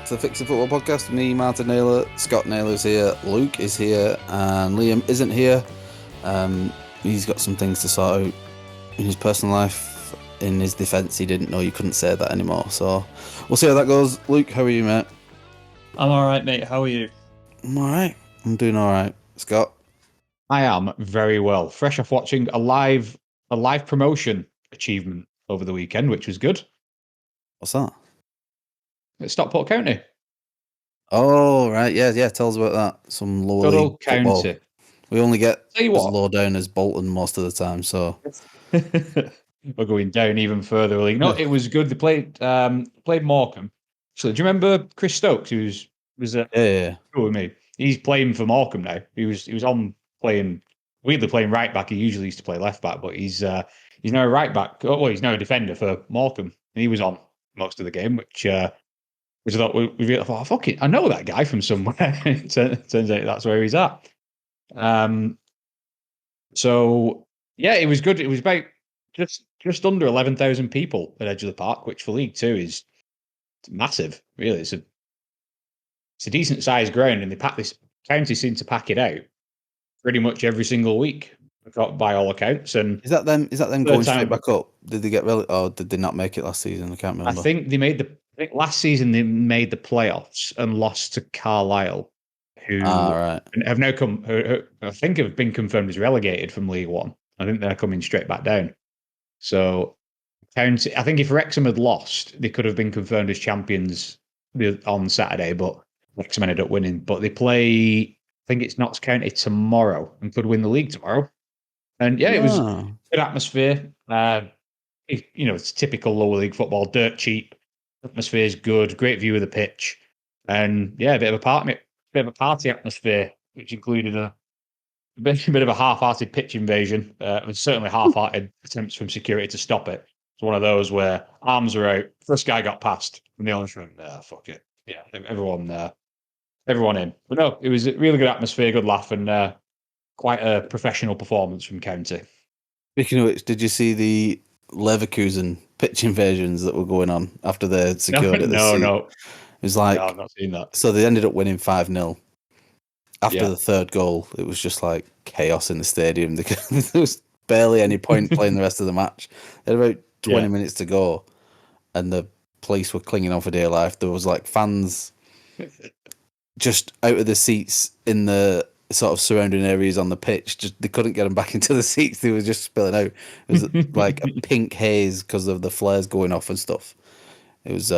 back to the Fix It Football podcast with me, Martin Naylor. Scott Naylor's here, Luke is here, and Liam isn't here. He's got some things to sort out in his personal life. In his defence, he didn't know you couldn't say that anymore. So we'll see how that goes. Luke, how are you, mate? I'm alright, mate. How are you? I'm alright. I'm doing alright. Scott? I am very well. Fresh off watching a live promotion achievement over the weekend, which was good. What's that? At Stockport County. Oh, right. Yeah. Tell us about that. Some lower Good league old football. county. We only get Tell you as what. low down as Bolton most of the time, so... We're going down even further. No, it was good. They played Morecambe. So do you remember Chris Stokes, who was Yeah. with me? He's playing for Morecambe now. He was on weirdly playing right back. He usually used to play left back, but he's now a right back. Oh, well, he's now a defender for Morecambe, and he was on most of the game, which I thought we thought, fuck it, I know that guy from somewhere. It turns out that's where he's at. So yeah, it was good. It was about just under 11,000 people at Edge of the Park, which for League Two is massive. Really, it's a decent sized ground, and this county seem to pack it out pretty much every single week, by all accounts. And Is that them going straight back up? Did they get relegated, or did they not make it last season? I can't remember. I think last season they made the playoffs and lost to Carlisle, who have now who I think have been confirmed as relegated from League One. I think they're coming straight back down. So, County, I think if Wrexham had lost, they could have been confirmed as champions on Saturday, but Wrexham ended up winning. But they play, I think it's Notts County tomorrow and could win the league tomorrow. And yeah, it was good atmosphere. It's typical lower league football, dirt cheap. Atmosphere is good, great view of the pitch, and yeah, a bit of a party atmosphere, which included a bit of a half-hearted pitch invasion. And certainly half-hearted attempts from security to stop it. It's one of those where arms are out. First guy got past, and the others went, fuck it. Yeah, everyone in. But no, it was a really good atmosphere, good laugh, and quite a professional performance from County. Speaking of which, did you see the Leverkusen pitch invasions that were going on after they secured it? No. It was like, no, I've not seen that. So they ended up winning 5-0. After Yeah. the third goal, it was just like chaos in the stadium. There was barely any point playing the rest of the match. They had about 20 minutes to go, and the police were clinging on for dear life. There was like fans just out of the seats in the sort of surrounding areas on the pitch. Just they couldn't get them back into the seats. They were just spilling out. It was like a pink haze because of the flares going off and stuff. It was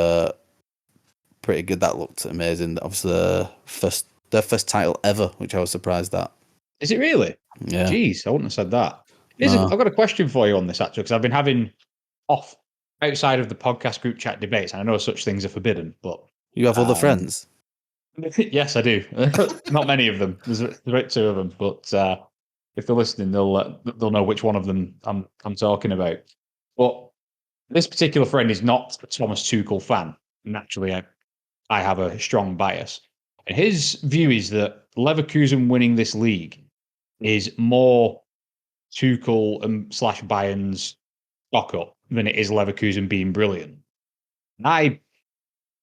pretty good. That looked amazing. Obviously, their first title ever, which I was surprised at. Is it really? Yeah. Jeez, I wouldn't have said that. I've got a question for you on this, actually, because I've been having outside of the podcast group chat debates, and I know such things are forbidden, but... You have other friends? Yes, I do. Not many of them. There's about two of them, but if they're listening, they'll know which one of them I'm talking about. But this particular friend is not a Thomas Tuchel fan. Naturally, I have a strong bias. And his view is that Leverkusen winning this league is more Tuchel and / Bayern's stock up than it is Leverkusen being brilliant. And I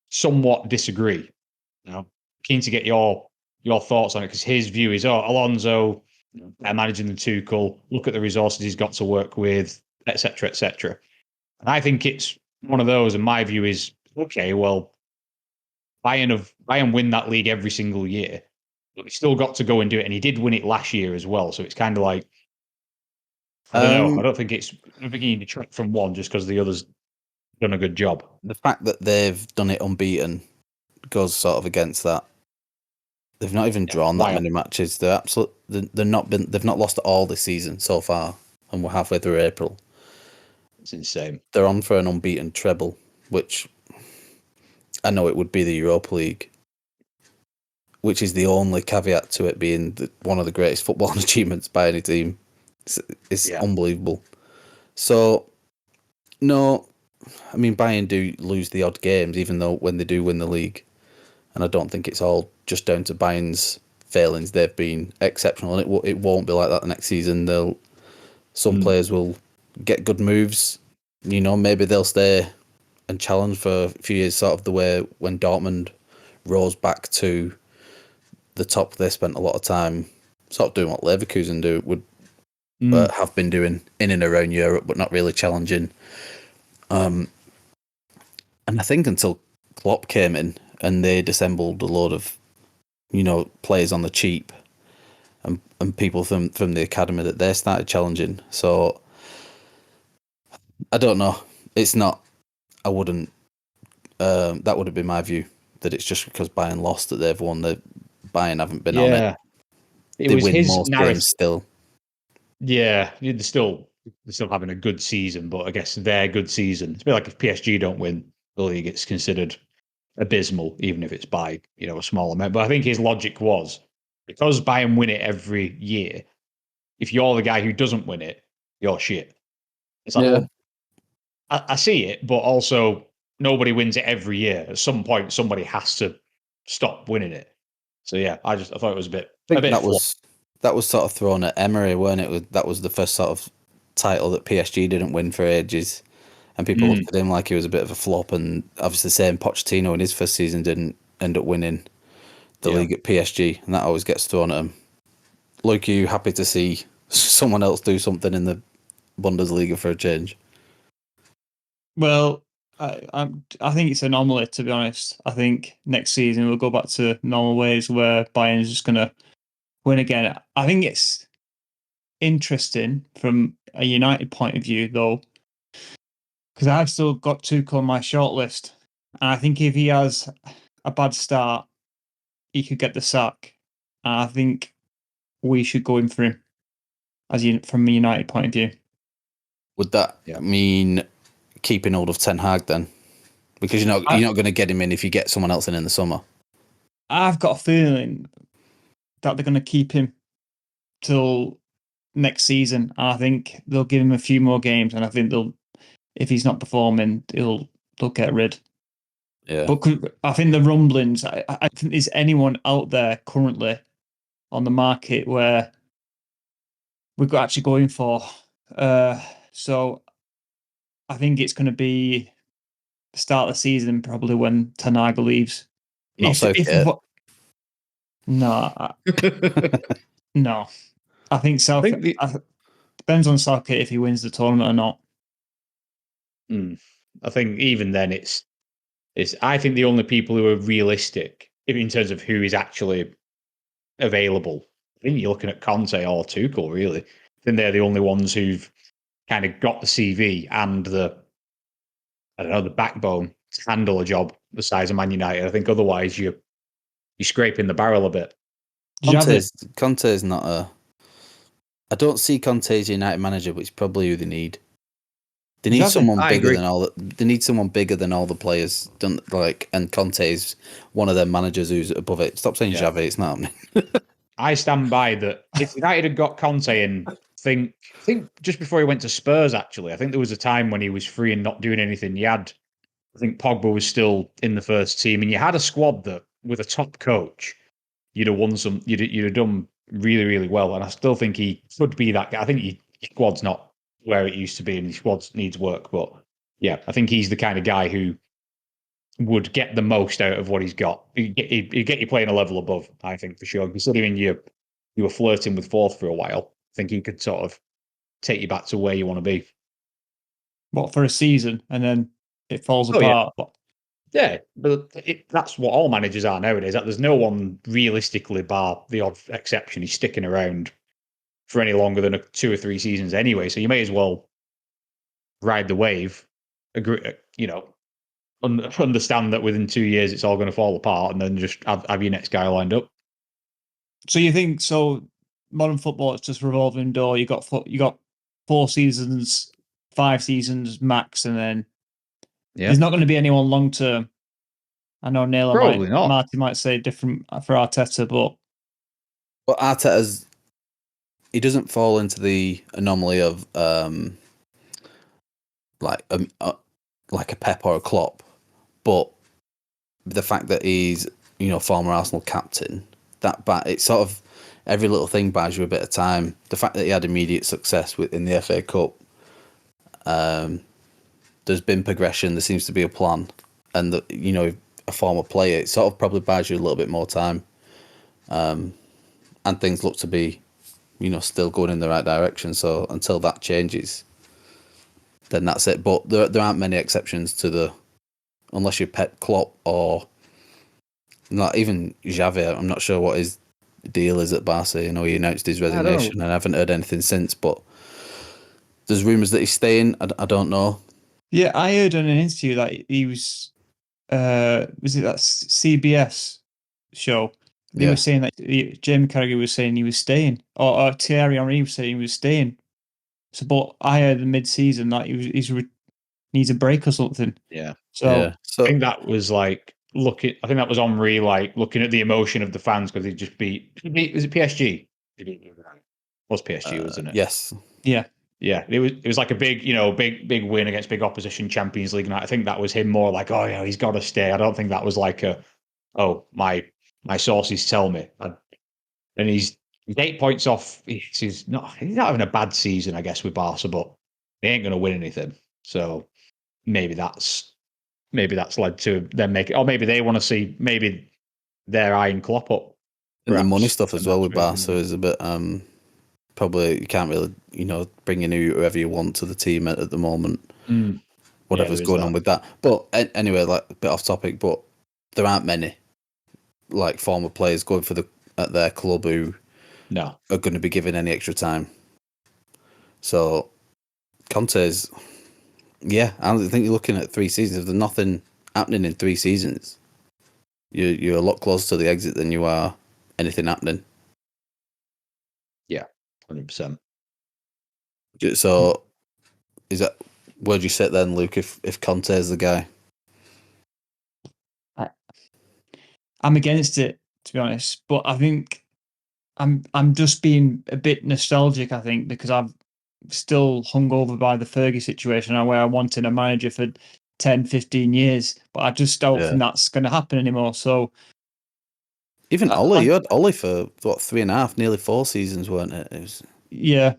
somewhat disagree. Keen to get your thoughts on it, because his view is, Alonso managing the Tuchel, look at the resources he's got to work with, etc., etc. And I think it's one of those, and my view is, okay, well, Bayern win that league every single year, but he still got to go and do it, and he did win it last year as well. So it's kind of like, I don't know. I don't think you need to track from one just because the other's done a good job. The fact that they've done it unbeaten goes sort of against that. They've not even drawn that many matches. They've not lost at all this season so far, and we're halfway through April. It's insane. They're on for an unbeaten treble, which I know it would be the Europa League, which is the only caveat to it being one of the greatest footballing achievements by any team. It's unbelievable. So, no, I mean, Bayern do lose the odd games, even though when they do win the league. And I don't think it's all just down to Bayern's failings. They've been exceptional, and it won't be like that the next season. Some players will get good moves. Maybe they'll stay and challenge for a few years, sort of the way when Dortmund rose back to the top. They spent a lot of time sort of doing what Leverkusen have been doing in and around Europe, but not really challenging. And I think until Klopp came in and they'd assembled a load of, players on the cheap and people from the academy that they started challenging. So I don't know. It's not. I wouldn't. That would have been my view, that it's just because Bayern lost that they've won. The Bayern haven't been on it. They was win his most games still. Yeah, they're still having a good season, but I guess their good season. It's a bit like if PSG don't win the league, it's considered abysmal, even if it's by a small amount. But I think his logic was, because Bayern win it every year, if you're the guy who doesn't win it, you're shit. It's like, well, I see it, but also nobody wins it every year. At some point, somebody has to stop winning it. So yeah, I thought it was a bit. I think that was sort of thrown at Emery, weren't it? That was the first sort of title that PSG didn't win for ages, and people looked at him like he was a bit of a flop. And obviously, the same Pochettino in his first season didn't end up winning the league at PSG, and that always gets thrown at him. Luke, are you happy to see someone else do something in the Bundesliga for a change? Well, I think it's an anomaly, to be honest. I think next season we'll go back to normal ways where Bayern's just going to win again. I think it's interesting from a United point of view, though, because I've still got Tuchel on my shortlist. And I think if he has a bad start, he could get the sack. And I think we should go in for him from a United point of view. Would that mean keeping hold of Ten Hag then? Because you're not going to get him in if you get someone else in the summer. I've got a feeling that they're going to keep him till next season. I think they'll give him a few more games, and I think if he's not performing, they'll get rid. Yeah. But I think the rumblings. I think there's anyone out there currently on the market where we've got actually going for. So I think it's going to be the start of the season, probably when Ten Hag leaves. Not Southgate. No, no. I think Southgate. Depends on Southgate if he wins the tournament or not. I think even then, it's. I think the only people who are realistic in terms of who is actually available. I think you're looking at Conte or Tuchel, really. I think they're the only ones who've kind of got the CV and the backbone to handle a job the size of Man United. I think otherwise you're scraping the barrel a bit. Conte's not a. I don't see Conte as a United manager, but it's probably who they need. They need someone bigger than all. They need someone bigger than all the players. And Conte is one of their managers who's above it. Stop saying Xavi; it's not happening. I stand by that. If United had got Conte in, I think just before he went to Spurs, actually, I think there was a time when he was free and not doing anything. I think Pogba was still in the first team, and you had a squad that, with a top coach, you'd have won some. You'd have done really, really well. And I still think he could be that guy. I think his squad's not where it used to be, and his squad needs work. But yeah, I think he's the kind of guy who would get the most out of what he's got. He'd get you playing a level above, I think, for sure. Considering you were flirting with fourth for a while, I think he could sort of take you back to where you want to be. What, for a season, and then it falls apart? Yeah, but that's what all managers are nowadays. There's no one realistically, bar the odd exception, who's sticking around for any longer than 2 or 3 seasons anyway. So you may as well ride the wave. Agree, understand that within 2 years it's all going to fall apart, and then just have your next guy lined up. So you think modern football, it's just revolving door. You got 4 seasons, 5 seasons max, and then there's not going to be anyone long term. I know Marty might say different for Arteta, but Arteta's, he doesn't fall into the anomaly of like a Pep or a Klopp, but the fact that he's former Arsenal captain, it's sort of every little thing buys you a bit of time. The fact that he had immediate success in the FA Cup, there's been progression. There seems to be a plan, and a former player, it sort of probably buys you a little bit more time, and things look to be, still going in the right direction. So until that changes, then that's it. But there aren't many exceptions to unless you're Pep Klopp or not even Xavi. I'm not sure what his deal is at Barca. He announced his resignation, and I haven't heard anything since. But there's rumours that he's staying. I don't know. Yeah, I heard in an interview that he was it that CBS show? They were saying that Jamie Carragher was saying he was staying, or Thierry Henry was saying he was staying. So, but I heard in mid-season that needs a break or something. Yeah. So I think that was like I think that was Henry like looking at the emotion of the fans because he just beat. Was it PSG? It was PSG, wasn't it? Yes. Yeah. Yeah, it was like a big, big win against big opposition, Champions League night. I think that was him more like, oh yeah, he's got to stay. I don't think that was like my sources tell me. And he's 8 points off. He's not having a bad season, I guess, with Barca, but they ain't going to win anything. So maybe that's led to them making, or maybe they want to see, maybe they're eyeing Klopp up. And the money stuff as well with Barca is a bit probably you can't really bring in whoever you want to the team at the moment. Whatever's going on with that. But anyway, like a bit off topic, but there aren't many like former players going at their club who are going to be given any extra time. So Conte's, I think you're looking at 3 seasons. If there's nothing happening in 3 seasons, you're a lot closer to the exit than you are anything happening. Yeah, 100%. So where do you sit then, Luke? If Conte's the guy, I'm against it, to be honest. But I think I'm just being a bit nostalgic. I think because I've still hung over by the Fergie situation where I wanted a manager for 10, 15 years, but I just don't think that's going to happen anymore. So even Ollie, you had Ollie for what 3.5, nearly 4 seasons, weren't it? It was, yeah.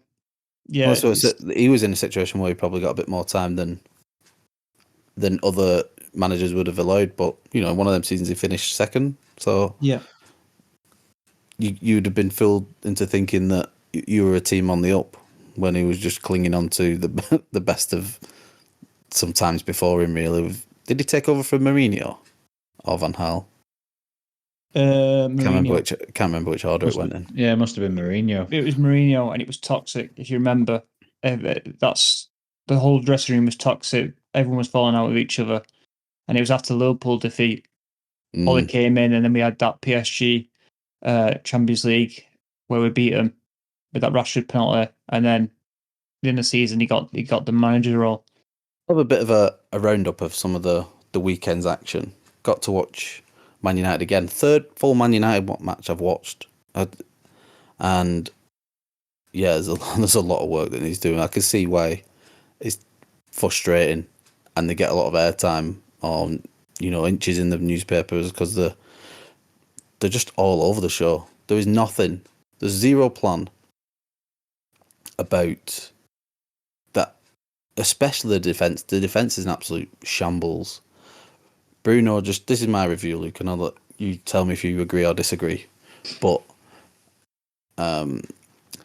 Well, so he was in a situation where he probably got a bit more time than other managers would have allowed. But one of them seasons he finished second, so you'd have been fooled into thinking that you were a team on the up when he was just clinging on to the best of sometimes before him. Really, did he take over from Mourinho or Van Gaal? Mourinho. Can't remember which order it went in. Yeah, it must have been Mourinho. It was Mourinho, and it was toxic. If you remember, that's the whole dressing room was toxic. Everyone was falling out with each other, and it was after Liverpool defeat. Ollie came in, and then we had that PSG Champions League where we beat them with that Rashford penalty, and then in the season he got the manager role. I have a bit of a roundup of some of the weekend's action. Got to watch Man United again. 3rd full Man United match I've watched, and there's a lot of work that he's doing. I can see why it's frustrating, and they get a lot of airtime on inches in the newspapers because they're just all over the show. There is nothing. There's zero plan about that, especially the defense. The defense is an absolute shambles. Bruno, this is my review, Luke, and I'll let you tell me if you agree or disagree. But so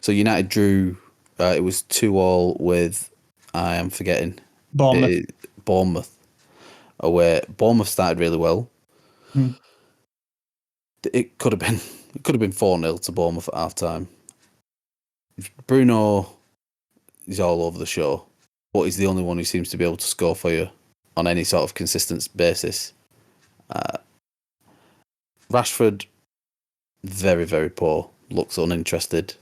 United drew. It was 2-2 with, I am forgetting, Bournemouth away. Bournemouth started really well. It could have been 4-0 to Bournemouth at half time. Bruno is all over the show, but he's the only one who seems to be able to score for you on any sort of consistent basis. Rashford, very, very poor. Looks uninterested.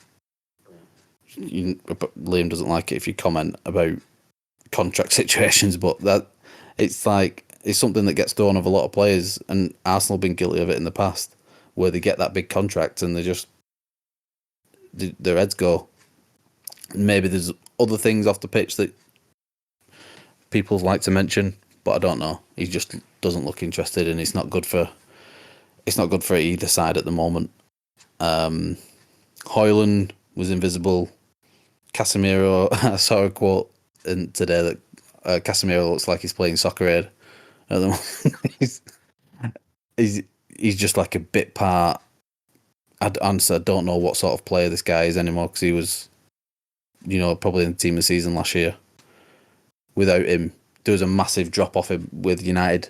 Liam doesn't like it if you comment about contract situations, but it's something that gets thrown over a lot of players, and Arsenal have been guilty of it in the past, where they get that big contract and their heads go. Maybe there's other things off the pitch that people like to mention, but I don't know. He just doesn't look interested, and it's not good for either side at the moment. Højlund was invisible. Casemiro, I saw a quote today that Casemiro looks like he's playing Soccer Aid at the moment. he's just like a bit part. Honestly, I don't know what sort of player this guy is anymore because he was, probably in the team of the season last year. Without him, there was a massive drop off with United,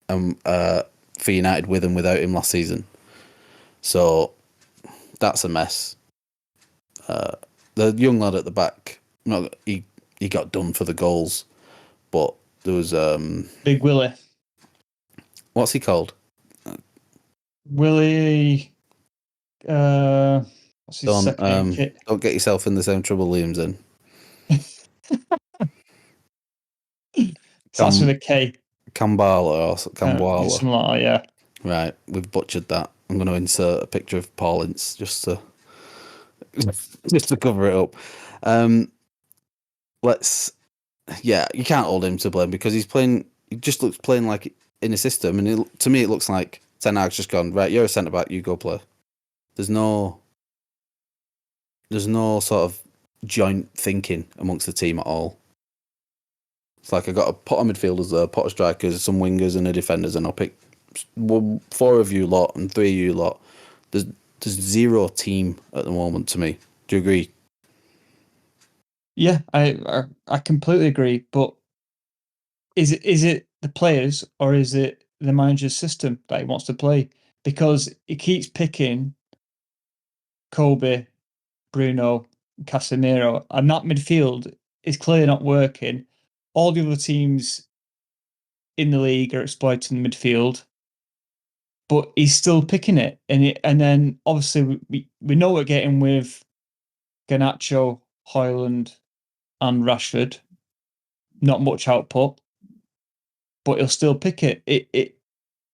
for United with and without him last season. So that's a mess. The young lad at the back, he got done for the goals, but there was Big Willie. What's he called? Willie. What's his second name? Don't get yourself in the same trouble Liam's in. Starts with a K. Kambala or Kambwala. Something like that, yeah. Right, we've butchered that. I'm going to insert a picture of Paul Ince just to cover it up. You can't hold him to blame because he's playing. He just looks playing like in a system, and to me, it looks like Ten Hag's just gone right. You're a centre back. You go play. There's no sort of joint thinking amongst the team at all. It's like I got a pot of midfielders there, a pot of strikers, some wingers, and a defenders, and I'll pick 4 of you lot and 3 of you lot. There's zero team at the moment to me. Do you agree? Yeah, I completely agree. But is it the players or is it the manager's system that he wants to play? Because he keeps picking Kobe, Bruno, Casemiro, and that midfield is clearly not working. All the other teams in the league are exploiting the midfield, but he's still picking it. And then obviously we know we're getting with Garnacho, Højlund, and Rashford. Not much output, but he'll still pick it.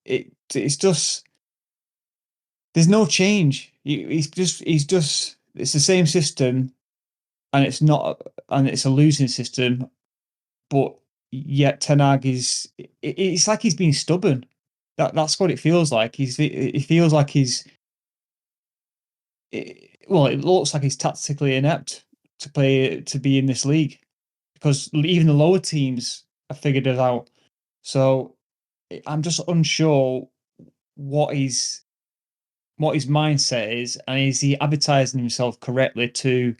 It's just there's no change. He's just it's the same system, and it's a losing system. But yet Ten Hag it's like he's being stubborn. That's what it feels like. It feels like it looks like he's tactically inept to be in this league because even the lower teams have figured it out. So I'm just unsure what his mindset is, and is he advertising himself correctly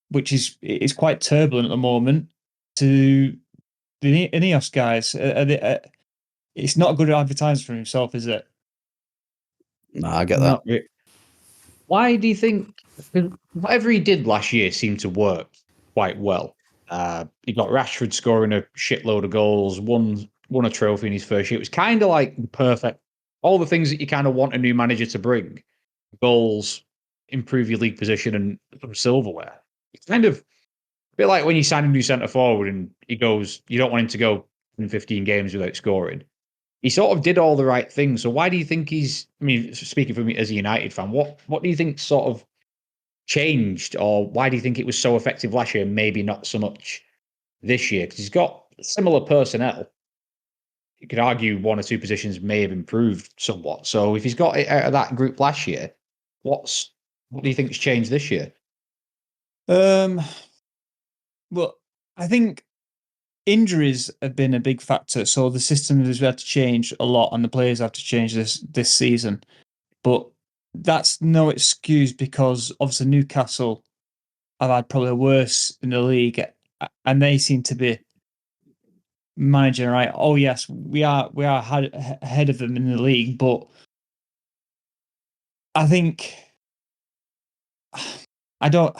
which is quite turbulent at the moment, to the Ineos guys. It's not good advertising for himself, is it? No, I get that. Why do you think whatever he did last year seemed to work quite well? He got Rashford scoring a shitload of goals, won a trophy in his first year. It was kind of like the perfect, all the things that you kind of want a new manager to bring: goals, improve your league position, and some silverware. It's kind of a bit like when you sign a new centre forward and he goes, you don't want him to go in 15 games without scoring. He sort of did all the right things. So why do you think I mean, speaking for me as a United fan, what do you think sort of changed, or why do you think it was so effective last year and maybe not so much this year? Because he's got similar personnel. You could argue 1 or 2 positions may have improved somewhat. So if he's got it out of that group last year, what do you think has changed this year? Well, I think injuries have been a big factor. So the system has had to change a lot, and the players have to change this season. But that's no excuse because obviously Newcastle have had probably worse in the league, and they seem to be managing right. Oh yes, we are ahead of them in the league, but I think I don't.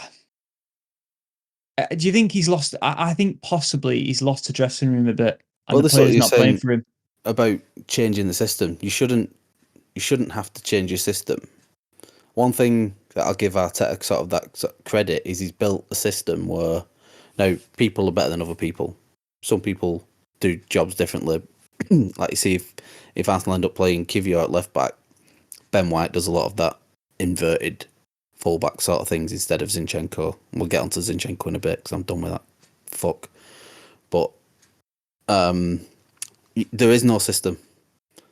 Do you think he's lost? I think possibly he's lost the dressing room a bit, and the players not playing for him. About changing the system, you shouldn't have to change your system. One thing that I'll give Arteta sort of that credit is he's built a system where now people are better than other people. Some people do jobs differently. Like you see, if Arsenal end up playing Kivior at left back, Ben White does a lot of that inverted fullback sort of things instead of Zinchenko. We'll get onto Zinchenko in a bit because I'm done with that. Fuck. But there is no system,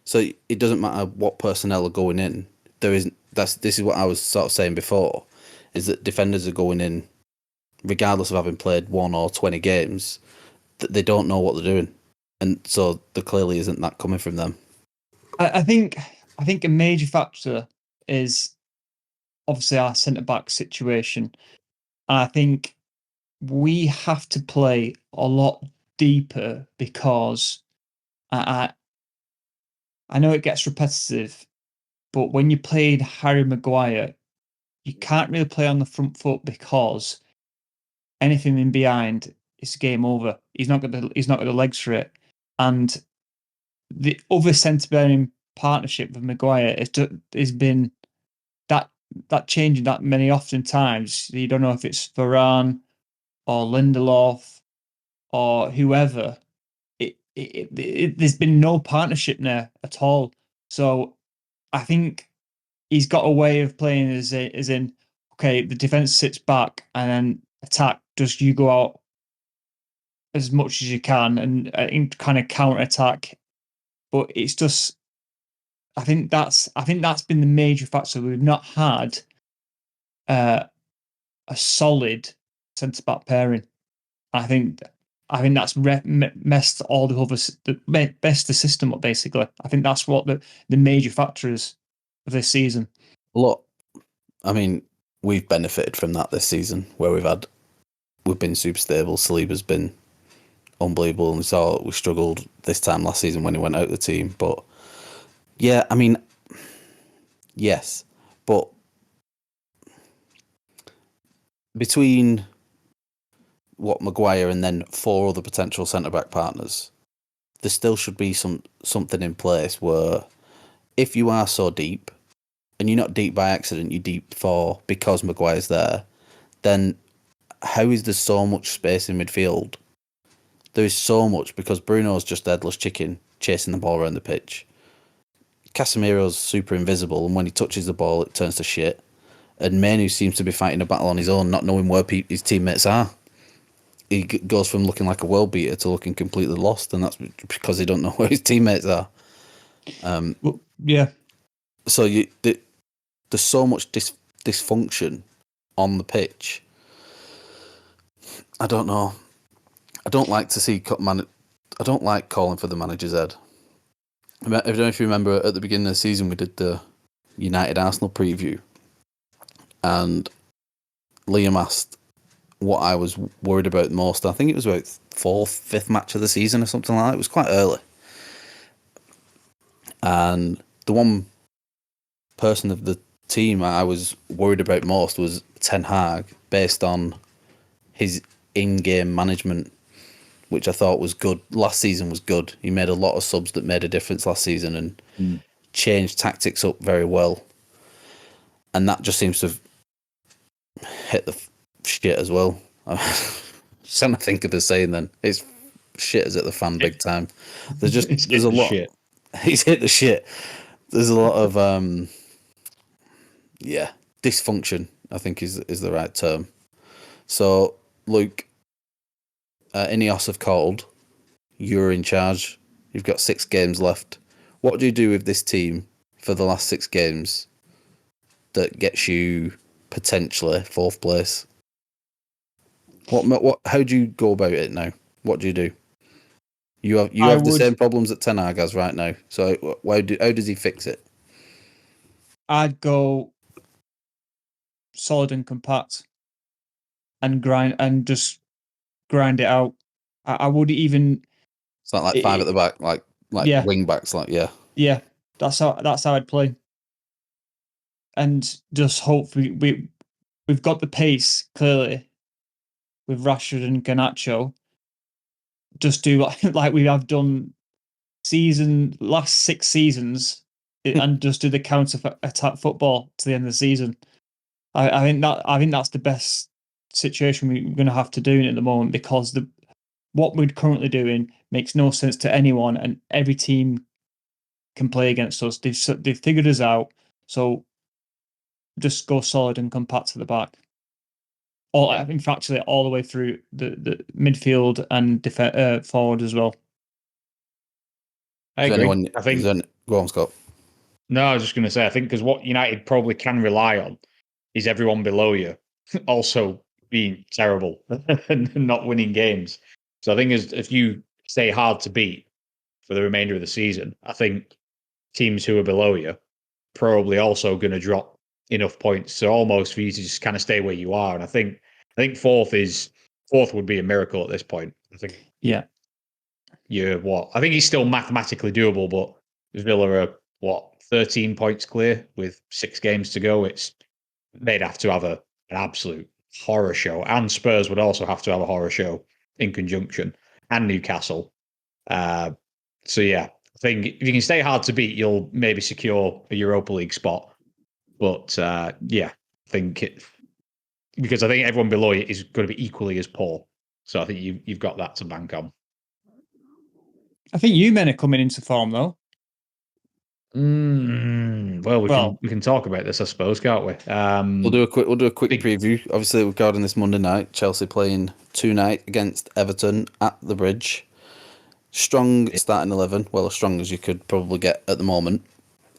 so it doesn't matter what personnel are going in. This is what I was sort of saying before, is that defenders are going in regardless of having played 1 or 20 games. That they don't know what they're doing, and so there clearly isn't that coming from them. I think I think a major factor is obviously our centre back situation. And I think we have to play a lot deeper because I know it gets repetitive, but when you played Harry Maguire, you can't really play on the front foot because anything in behind is game over. He's not got the legs for it. And the other centre bearing partnership with Maguire has been that changing that many often times. You don't know if it's Varane or Lindelof or whoever. There's been no partnership there at all. So I think he's got a way of playing as in, okay, the defense sits back and then attack. Just you go out as much as you can and kind of counter attack. But it's just, I think that's been the major factor. We've not had a solid centre back pairing. I think that's messed all the other messed the system up. Basically, I think that's what the major factor is of this season. Look, I mean, we've benefited from that this season, where we've been super stable. Saliba's been unbelievable, and we struggled this time last season when he went out of the team. But yeah, I mean, yes, but between what Maguire and then 4 other potential centre back partners, there still should be something in place where if you are so deep, and you're not deep by accident, you're deep because Maguire's there, then how is there so much space in midfield? There is so much because Bruno's just headless chicken chasing the ball around the pitch. Casemiro's super invisible, and when he touches the ball, it turns to shit. And Manu seems to be fighting a battle on his own, not knowing where his teammates are. He goes from looking like a world beater to looking completely lost, and that's because he don't know where his teammates are. Well, yeah. So there's so much dysfunction on the pitch. I don't know. I don't like to see I don't like calling for the manager's head. I don't know if you remember at the beginning of the season we did the United Arsenal preview, and Liam asked what I was worried about most. I think it was about 4th, 5th match of the season or something like that. It was quite early. And the one person of the team I was worried about most was Ten Hag, based on his in-game management, which I thought was good. Last season was good. He made a lot of subs that made a difference last season and changed tactics up very well. And that just seems to have hit the shit as well. I'm trying to think of the saying then. It's shit is at the fan big there's a lot. Shit. He's hit the shit. There's a lot of dysfunction, I think is the right term. So Luke, Ineos have called. You're in charge. You've got 6 games left. What do you do with this team for the last 6 games that gets you potentially 4th place? What? How do you go about it now? What do you do? You have the same problems that Ten Hag has right now. So how does he fix it? I'd go solid and compact and just grind it out. I would even. It's not like 5 at the back, like yeah, wing backs, yeah. That's how I'd play, and just hope we've got the pace clearly with Rashford and Garnacho. Just do like we have done last 6 seasons, and just do the counter attack football to the end of the season. I think that's the best situation we're going to have to do at the moment, because what we're currently doing makes no sense to anyone, and every team can play against us. They've figured us out, so just go solid and compact to the back. In fact, actually, all the way through the midfield and forward as well. I agree. I think. Go on, Scott. No, I was just going to say, I think because what United probably can rely on is everyone below you also being terrible and not winning games. So I think if you stay hard to beat for the remainder of the season, I think teams who are below you probably also going to drop enough points, so almost for you to just kind of stay where you are. And I think fourth would be a miracle at this point. I think you're what? I think it's still mathematically doable, but Villa are what 13 points clear with 6 games to go. They'd have to have an absolute horror show, and Spurs would also have to have a horror show in conjunction, and Newcastle. So yeah, I think if you can stay hard to beat, you'll maybe secure a Europa League spot. But yeah, I think because I think everyone below you is going to be equally as poor. So I think you've got that to bank on. I think you men are coming into form though. Well, we can talk about this, I suppose, can't we? We'll do a quick preview. Obviously, we're recording this Monday night. Chelsea playing tonight against Everton at the Bridge. Strong starting 11. Well, as strong as you could probably get at the moment,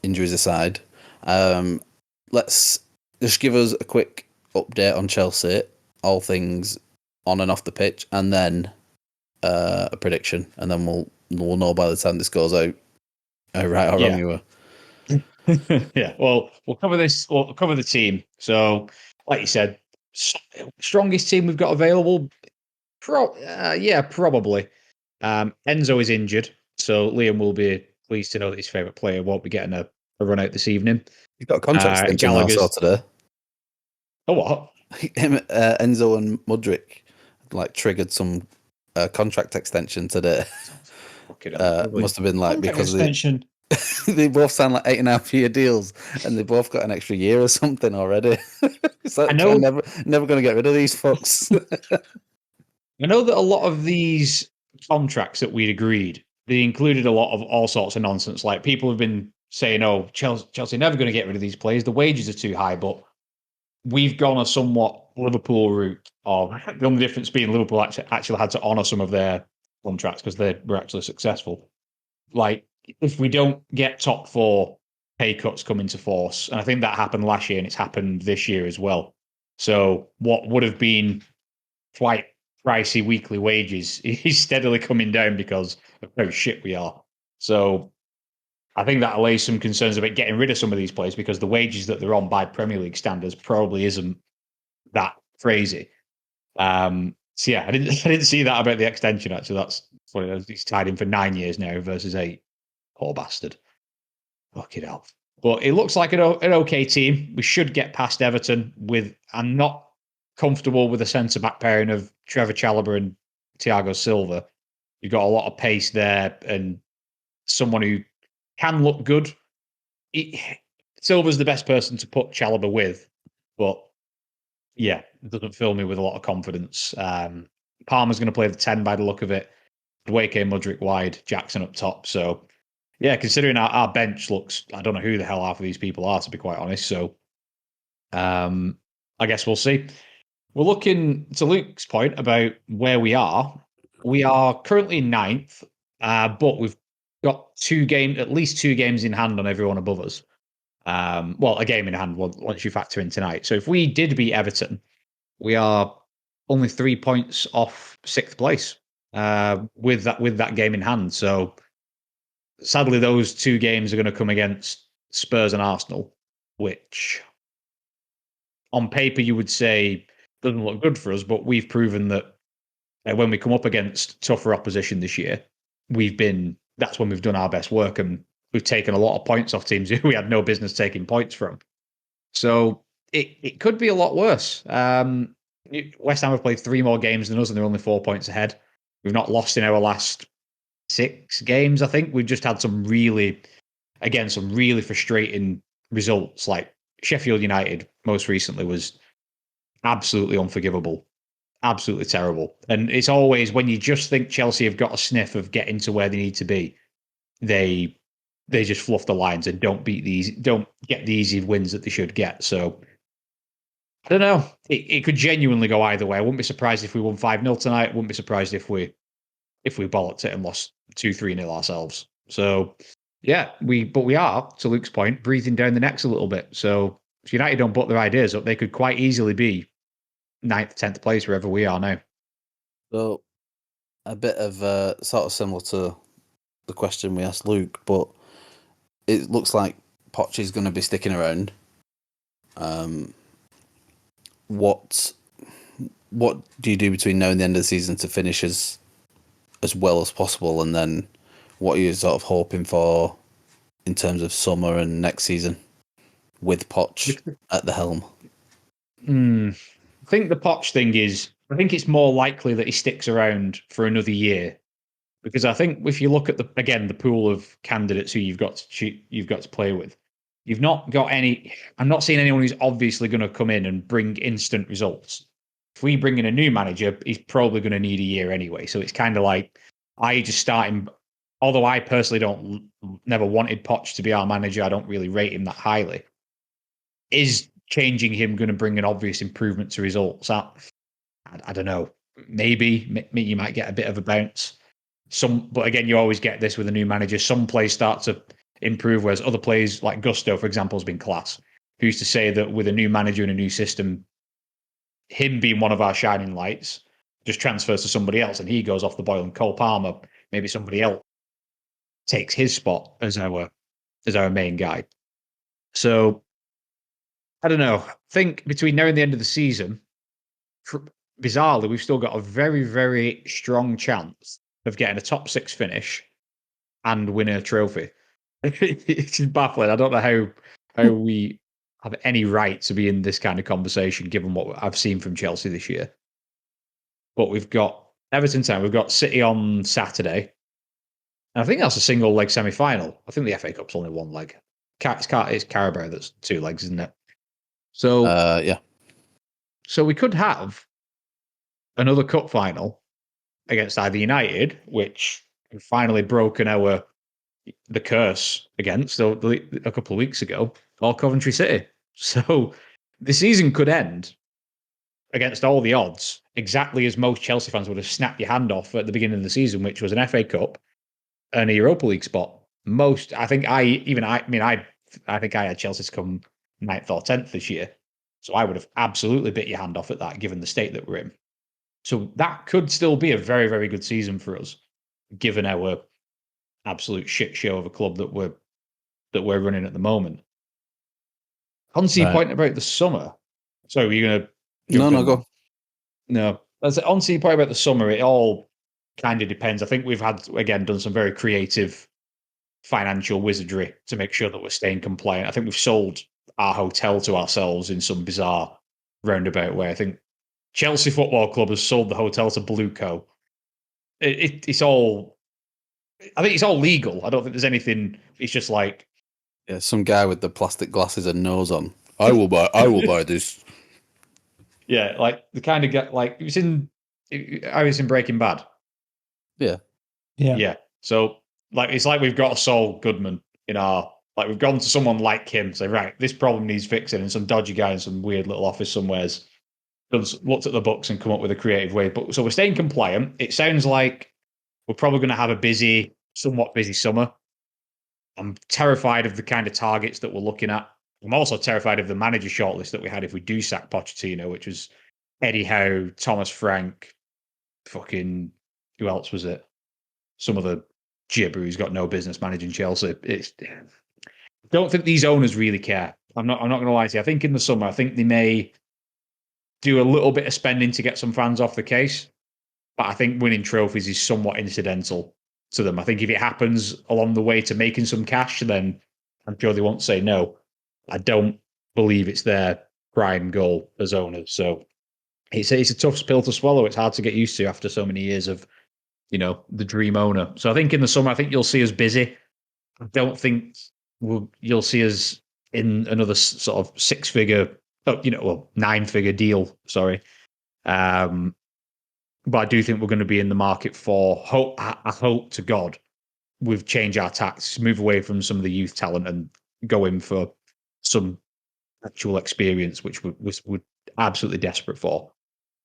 injuries aside. Let's just give us a quick update on Chelsea, all things on and off the pitch, and then a prediction, and then we'll know by the time this goes out how right or wrong you were. Yeah, well, we'll cover this. We'll cover the team. So, like you said, strongest team we've got available. Yeah, probably. Enzo is injured, so Liam will be pleased to know that his favourite player won't be getting a run out this evening. He's got a contract extension I saw today. Oh, what? Enzo and Mudryk triggered some contract extension today. Must have been contract because extension. They both sound like 8.5-year deals, and they both got an extra year or something already. It's like, I know, never going to get rid of these fucks. I know that a lot of these contracts that we'd agreed, they included a lot of all sorts of nonsense. Like people have been saying, "Oh, Chelsea never going to get rid of these players. The wages are too high." But we've gone a somewhat Liverpool route of the only difference being Liverpool actually had to honour some of their contracts because they were actually successful. Like, if we don't get top 4, pay cuts come into force. And I think that happened last year and it's happened this year as well. So what would have been quite pricey weekly wages is steadily coming down because of how shit we are. So I think that allays some concerns about getting rid of some of these players because the wages that they're on by Premier League standards probably isn't that crazy. So yeah, I didn't see that about the extension. Actually, that's funny. He's tied in for 9 years now versus 8. Poor bastard. Fuck it up. But it looks like an okay team. We should get past Everton with. I'm not comfortable with the centre back pairing of Trevor Chalobah and Thiago Silva. You've got a lot of pace there and someone who can look good. Silva's the best person to put Chalobah with, but yeah, it doesn't fill me with a lot of confidence. Palmer's going to play the 10 by the look of it. Wake Mudryk wide, Jackson up top. So yeah, considering our bench looks, I don't know who the hell half of these people are, to be quite honest. So I guess we'll see. We're looking to Luke's point about where we are. We are currently 9th, but we've got at least 2 games in hand on everyone above us. Well, a game in hand once you factor in tonight. So if we did beat Everton, we are only 3 points off 6th place with that game in hand. So sadly, those 2 games are going to come against Spurs and Arsenal, which on paper you would say doesn't look good for us, but we've proven that when we come up against tougher opposition this year, that's when we've done our best work and we've taken a lot of points off teams who we had no business taking points from. So it could be a lot worse. West Ham have played 3 more games than us and they're only 4 points ahead. We've not lost in our last 6 games, I think. We've just had some really frustrating results. Like Sheffield United most recently was absolutely unforgivable. Absolutely terrible. And it's always when you just think Chelsea have got a sniff of getting to where they need to be, they just fluff the lines and don't get the easy wins that they should get. So I don't know. It could genuinely go either way. I wouldn't be surprised if we won 5-0 tonight. I wouldn't be surprised if we bollocked it and lost 2-3-0 ourselves. So yeah, we are, to Luke's point, breathing down the necks a little bit. So if United don't put their ideas up, they could quite easily be 9th, 10th place wherever we are now. So a bit of sort of similar to the question we asked Luke, but it looks like Poch is going to be sticking around. What do you do between now and the end of the season to finish as well as possible, and then what are you sort of hoping for in terms of summer and next season with Poch at the helm? I think the Poch thing is, I think it's more likely that he sticks around for another year, because I think if you look at the pool of candidates who you've got to play with, you've not got any. I'm not seeing anyone who's obviously going to come in and bring instant results. If we bring in a new manager, he's probably going to need a year anyway. So it's kind of like, I just start him. Although I personally never wanted Poch to be our manager, I don't really rate him that highly. Is changing him going to bring an obvious improvement to results? I don't know. Maybe you might get a bit of a bounce. But again, you always get this with a new manager. Some plays start to improve, whereas other plays, like Gusto, for example, has been class. Who used to say that with a new manager and a new system, him being one of our shining lights just transfers to somebody else, and he goes off the boil. And Cole Palmer, maybe somebody else takes his spot as our main guy. So I don't know. I think between now and the end of the season, bizarrely, we've still got a very, very strong chance of getting a top 6 finish and winning a trophy. It's baffling. I don't know how we have any right to be in this kind of conversation, given what I've seen from Chelsea this year. But we've got Everton town. We've got City on Saturday. And I think that's a single leg semi-final. I think the FA Cup's only one leg. It's Carabao that's 2 legs, isn't it? So yeah. So we could have another cup final against either United, which we've finally broken the curse against a couple of weeks ago, or Coventry City. So the season could end against all the odds, exactly as most Chelsea fans would have snapped your hand off at the beginning of the season, which was an FA Cup and a Europa League spot. I think I had Chelsea to come 9th or 10th this year. So I would have absolutely bit your hand off at that, given the state that we're in. So that could still be a very, very good season for us, given our absolute shit show of a club that we're running at the moment. Onto your point about the summer. Sorry, were you going to? No, go. No, onto your point about the summer. It all kind of depends. I think we've done some very creative financial wizardry to make sure that we're staying compliant. I think we've sold our hotel to ourselves in some bizarre roundabout way. I think Chelsea Football Club has sold the hotel to Blueco. It's all. I think it's all legal. I don't think there's anything. It's just like, yeah, some guy with the plastic glasses and nose on. I will buy this. Yeah, like the kind of get like it's in Breaking Bad. Yeah. So like it's like we've got a Saul Goodman in our, like we've gone to someone like him, say, right, this problem needs fixing, and some dodgy guy in some weird little office somewhere's looked at the books and come up with a creative way. But so we're staying compliant. It sounds like we're probably going to have a somewhat busy summer. I'm terrified of the kind of targets that we're looking at. I'm also terrified of the manager shortlist that we had if we do sack Pochettino, which was Eddie Howe, Thomas Frank, fucking who else was it? Some other gibber who's got no business managing Chelsea. I don't think these owners really care. I'm not going to lie to you. I think in the summer, I think they may do a little bit of spending to get some fans off the case, but I think winning trophies is somewhat incidental to them. I think if it happens along the way to making some cash, then I'm sure they won't say no. I don't believe it's their prime goal as owners. So it's a tough pill to swallow. It's hard to get used to after so many years of, the dream owner. So I think in the summer, I think you'll see us busy. I don't think you'll see us in another sort of 6-figure, 9-figure deal. Sorry. But I do think we're going to be in the market for I hope to God we've changed our tactics, move away from some of the youth talent and go in for some actual experience, which we're absolutely desperate for.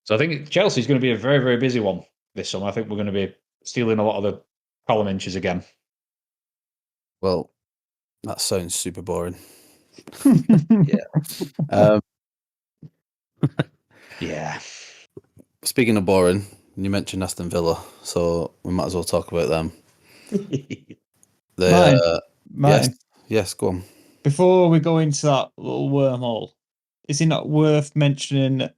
So I think Chelsea's going to be a very, very busy one this summer. I think we're going to be stealing a lot of the column inches again. Well, that sounds super boring. Yeah. Yeah. Speaking of boring, you mentioned Aston Villa, so we might as well talk about them. Mine. Yes, go on. Before we go into that little wormhole, is it not worth mentioning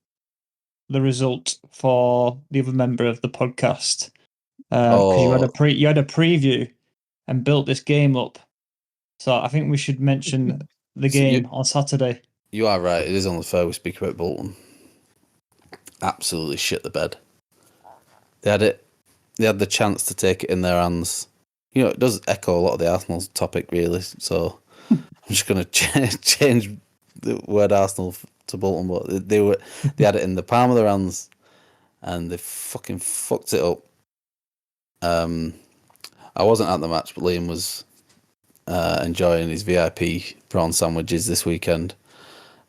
the result for the other member of the podcast? Because you had a preview and built this game up. So I think we should mention the game on Saturday. You are right. It is only fair we speak about Bolton. Absolutely shit the bed. They had it. They had the chance to take it in their hands. You know, it does echo a lot of the Arsenal's topic, really. So I'm just going to change the word Arsenal to Bolton, but they had it in the palm of their hands, and they fucking fucked it up. I wasn't at the match, but Liam was enjoying his VIP prawn sandwiches this weekend,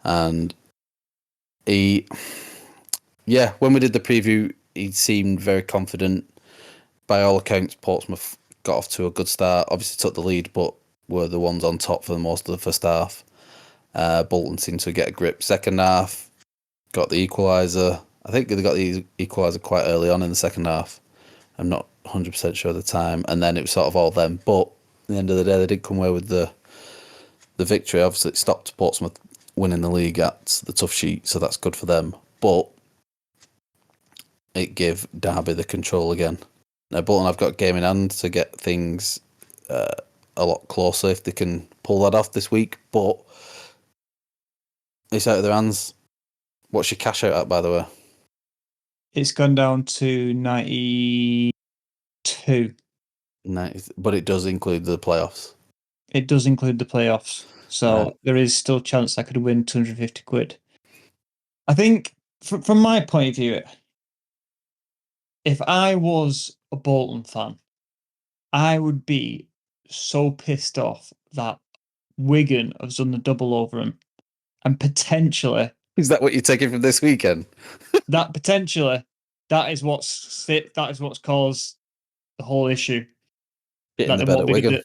and when we did the preview, he seemed very confident. By all accounts, Portsmouth got off to a good start. Obviously took the lead, but were the ones on top for most of the first half. Bolton seemed to get a grip second half, got the equaliser. I think they got the equaliser quite early on in the second half. I'm not 100% sure of the time. And then it was sort of all them. But at the end of the day, they did come away with the victory. Obviously, it stopped Portsmouth winning the league at the tough sheet, so that's good for them. But it gave Derby the control again. Now, Bolton have got a game in hand to get things a lot closer if they can pull that off this week. But it's out of their hands. What's your cash out at, by the way? It's gone down to 92. 90, but it does include the playoffs. It does include the playoffs. So there is still a chance I could win 250 quid. I think, from my point of view, if I was a Bolton fan, I would be so pissed off that Wigan have done the double over him. And potentially... Is that what you're taking from this weekend? that is what's caused the whole issue. Shit in the bed at Wigan.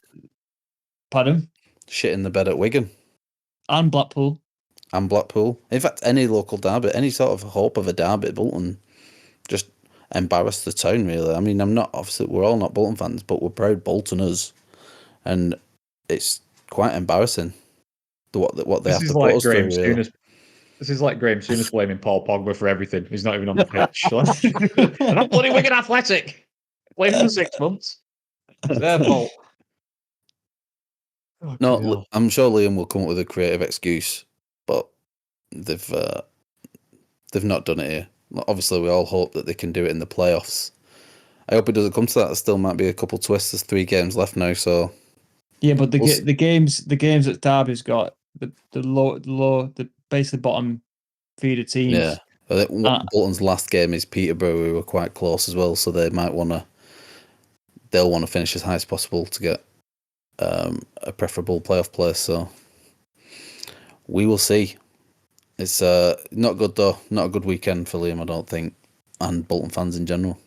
Pardon? Shit in the bed at Wigan. And Blackpool. In fact, any local derby, any sort of hope of a derby at Bolton just embarrassed the town, really. I mean, obviously, we're all not Bolton fans, but we're proud Boltoners. And it's quite embarrassing what they have to put us through, really. This is like Graham Souness blaming Paul Pogba for everything. He's not even on the pitch. And I'm bloody Wigan Athletic. Played for 6 months. It's their fault. No, I'm sure Liam will come up with a creative excuse, but they've not done it here. Obviously, we all hope that they can do it in the playoffs. I hope it doesn't come to that. There still might be a couple twists. There's 3 games left now, so yeah. But the games that Derby's got, the basically bottom feeder teams. Yeah, I think Bolton's last game is Peterborough, who were quite close as well, so they might they'll want to finish as high as possible to get a preferable playoff place. So we will see. It's not good though. Not a good weekend for Liam, I don't think, and Bolton fans in general.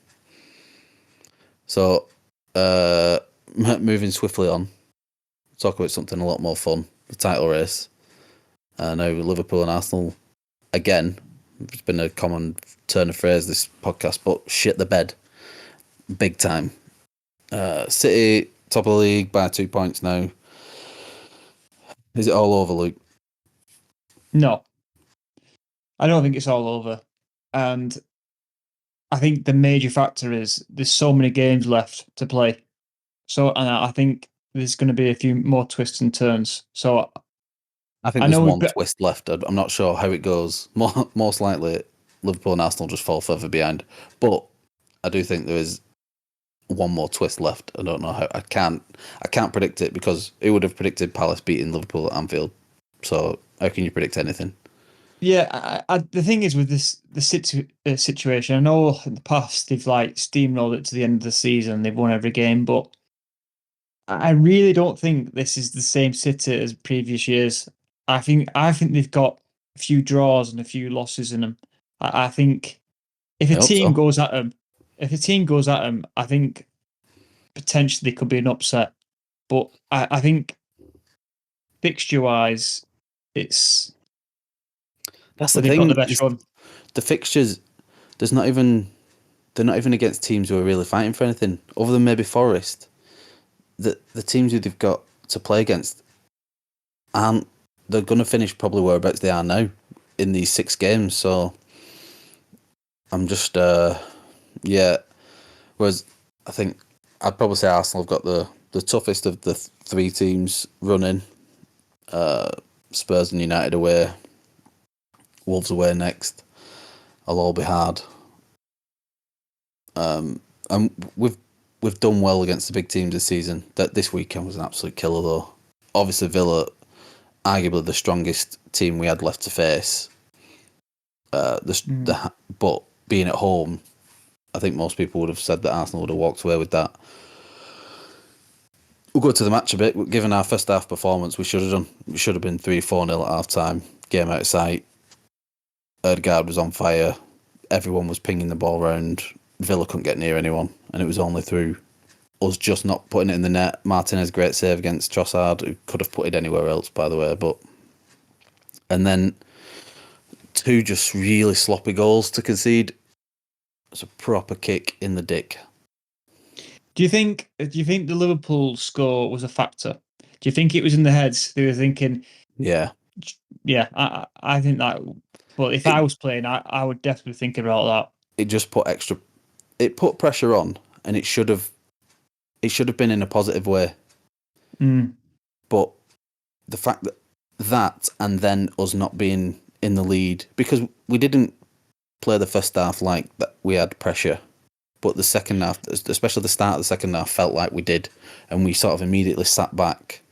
So moving swiftly on, talk about something a lot more fun. The title race. Now Liverpool and Arsenal again. It's been a common turn of phrase this podcast, but shit the bed, big time. City top of the league by 2 points now. Is it all over, Luke? No, I don't think it's all over, and I think the major factor is there's so many games left to play. So, and I think there's going to be a few more twists and turns. So, I think there's one twist left. I'm not sure how it goes. Most likely, Liverpool and Arsenal just fall further behind. But I do think there is one more twist left. I don't know how. I can't predict it because it would have predicted Palace beating Liverpool at Anfield. So how can you predict anything? Yeah, the thing is with the situation, I know in the past they've like steamrolled it to the end of the season, they've won every game, but I really don't think this is the same City as previous years. I think they've got a few draws and a few losses in them. I think if a team goes at them, I think potentially there could be an upset. But I think fixture-wise, that's the thing. The fixtures, they're not even against teams who are really fighting for anything, other than maybe Forest. The teams who they've got to play against aren't. They're going to finish probably whereabouts they are now in these 6 games. So I'm just, yeah. Whereas I think I'd probably say Arsenal have got the toughest of the 3 teams running. Spurs and United away, Wolves away next. I'll all be hard. And we've done well against the big teams this season. That this weekend was an absolute killer, though. Obviously, Villa, arguably the strongest team we had left to face. But being at home, I think most people would have said that Arsenal would have walked away with that. We'll go to the match a bit. Given our first half performance, we should have done. We should have been 3-4-0 at half time. Game out of sight. Ødegaard was on fire. Everyone was pinging the ball around. Villa couldn't get near anyone, and it was only through us just not putting it in the net. Martinez, great save against Trossard, who could have put it anywhere else, by the way. And then 2 just really sloppy goals to concede. It's a proper kick in the dick. Do you think the Liverpool score was a factor? Do you think it was in the heads? They were thinking, yeah, I think that. But if I was playing, I would definitely think about that. It just put put pressure on, and it should have been in a positive way. But the fact that and then us not being in the lead, because we didn't play the first half like that, we had pressure. But the second half, especially the start of the second half, felt like we did, and we sort of immediately sat back.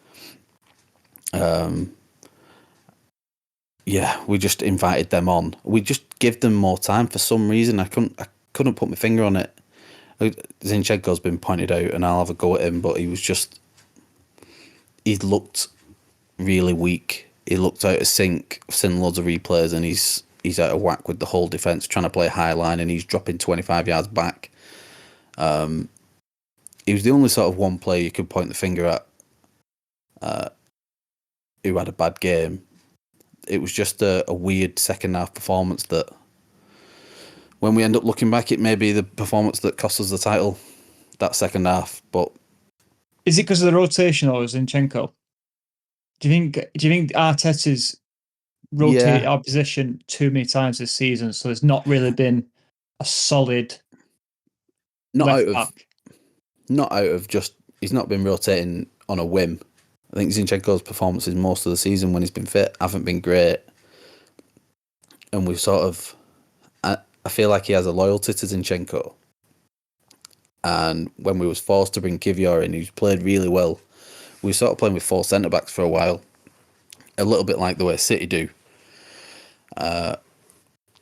We just invited them on. We just give them more time for some reason. I couldn't put my finger on it. Zinchenko's been pointed out, and I'll have a go at him, but he looked really weak. He looked out of sync. I've seen loads of replays, and he's out of whack with the whole defence, trying to play high line, and he's dropping 25 yards back. He was the only sort of one player you could point the finger at who had a bad game. It was just a weird second half performance that, when we end up looking back, it may be the performance that cost us the title, that second half. But is it because of the rotation or Zinchenko? Do you think Arteta's rotated our position too many times this season, so there's not really been a solid left back? Not out of just, he's not been rotating on a whim. I think Zinchenko's performances most of the season when he's been fit haven't been great. And we've sort of, I feel like he has a loyalty to Zinchenko. And when we was forced to bring Kivior in, who's played really well, we were sort of playing with 4 centre-backs for a while. A little bit like the way City do. They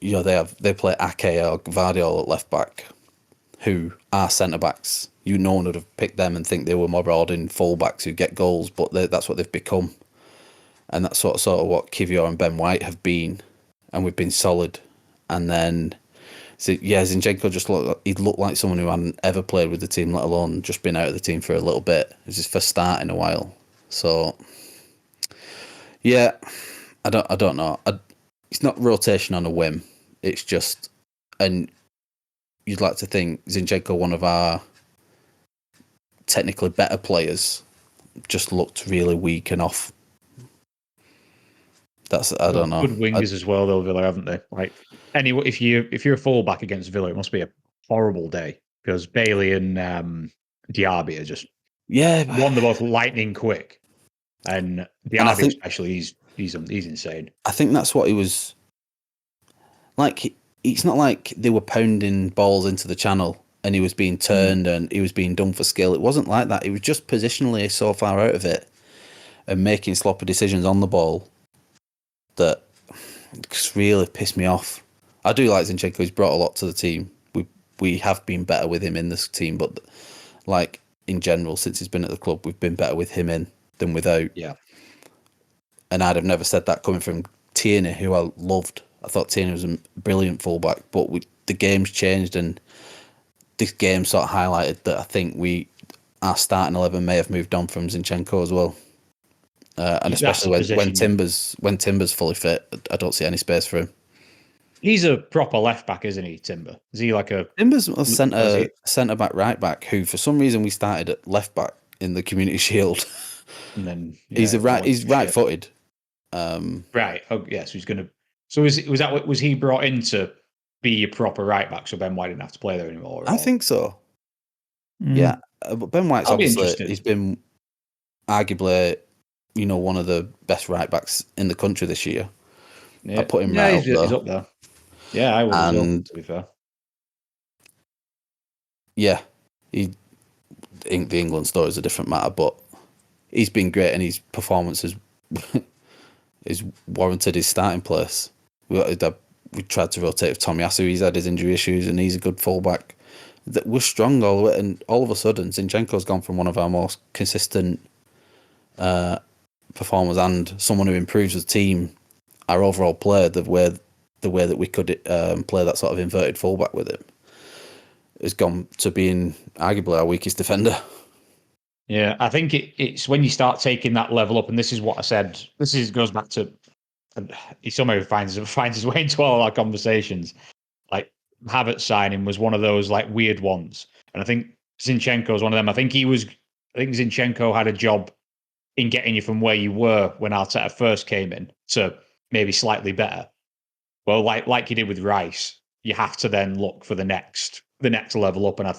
play Ake or Gvardiol at left-back, who are centre-backs. No one would have picked them and think they were marauding full-backs who get goals, but that's what they've become. And that's sort of what Kivior and Ben White have been, and we've been solid. And then, Zinchenko just looked like someone who hadn't ever played with the team, let alone just been out of the team for a little bit. It was his first start in a while. So, yeah, I don't know. It's not rotation on a whim. It's just, and you'd like to think Zinchenko, one of our technically better players, just looked really weak and off. I don't know. Good wingers as well, though, Villa, haven't they? Like, anyway, if you're a fullback against Villa, it must be a horrible day, because Bailey and Diaby are just they're both lightning quick, and Diaby especially, he's insane. I think that's what he was like. It's not like they were pounding balls into the channel and he was being turned and he was being done for skill. It wasn't like that. He was just positionally so far out of it and making sloppy decisions on the ball that just really pissed me off. I do like Zinchenko. He's brought a lot to the team. We have been better with him in this team, but like in general, since he's been at the club, we've been better with him in than without. Yeah. And I'd have never said that coming from Tierney, who I loved. I thought Tierney was a brilliant fullback, but the game's changed, and this game sort of highlighted that I think our starting 11 may have moved on from Zinchenko as well. And especially when Timber's fully fit, I don't see any space for him. He's a proper left back, isn't he, Timber? Is he like a Timber's a centre back, right back, who for some reason we started at left back in the Community Shield. and then He's right-footed. Right. Oh, yeah. So he's going to. So was he brought in to be a proper right back? So Ben White didn't have to play there anymore. I think so. Mm. Yeah, but Ben White's I'll be obviously interested. he's been arguably, one of the best right backs in the country this year. Yeah. I put him right up there. He's up there. Yeah, I would as well, to be fair. Yeah, the England story is a different matter, but he's been great and his performance is warranted his starting place. We tried to rotate with Tomiyasu. He's had his injury issues and he's a good fullback. We're strong all the way, and all of a sudden Zinchenko's gone from one of our most consistent performers and someone who improves the team, our overall play, the way that we could play that sort of inverted fullback with him, has gone to being arguably our weakest defender. Yeah, I think it's when you start taking that level up, and this is what I said. Goes back to, and he somehow finds his way into all our conversations. Like Havertz signing was one of those like weird ones, and I think Zinchenko was one of them. I think Zinchenko had a job in getting you from where you were when Arteta first came in to maybe slightly better. Well, like you did with Rice, you have to then look for the next level up, and I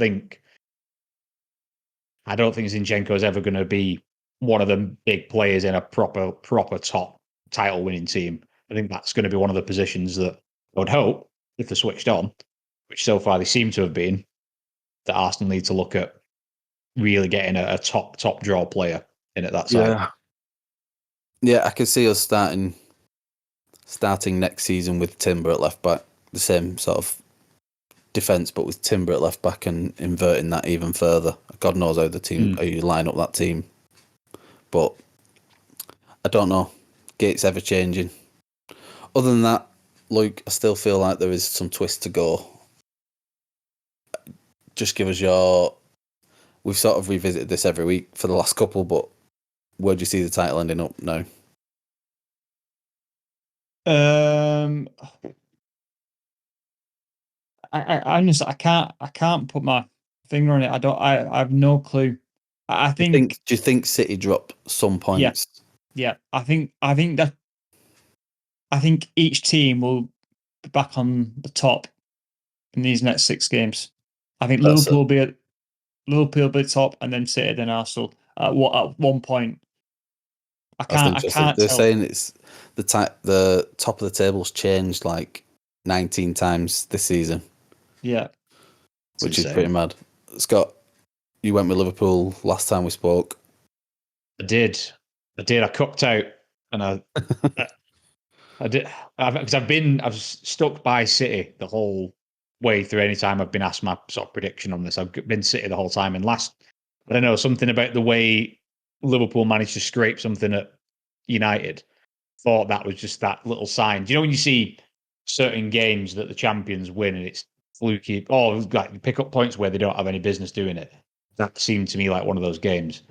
don't think Zinchenko is ever going to be one of the big players in a proper top title winning team. I think that's going to be one of the positions that I would hope, if they're switched on, which so far they seem to have been, that Arsenal need to look at really getting a top draw player in at that side. Yeah, I can see us starting next season with Timber at left back, the same sort of defence, but with Timber at left back and inverting that even further. God knows how how you line up that team, but I don't know. Gate's ever changing. Other than that, Luke, I still feel like there is some twist to go. Just give us your. We've sort of revisited this every week for the last couple, but where do you see the title ending up now? I honestly, I can't put my finger on it. I have no clue. I think. Do you think City drop some points? Yeah. I think each team will be back on the top in these next 6 games. I think Liverpool will be top, and then City, then Arsenal. At one point, I can't. They're tell. saying it's the top of the table's changed like 19 times this season. Yeah, which is pretty mad. Scott, you went with Liverpool last time we spoke. I did. I cooked out, and I did because I've stuck by City the whole way through. Any time I've been asked my sort of prediction on this, I've been City the whole time. And I don't know, something about the way Liverpool managed to scrape something at United. Thought that was just that little sign. Do you know when you see certain games that the champions win and it's fluky, or like pick up points where they don't have any business doing it? That seemed to me like one of those games.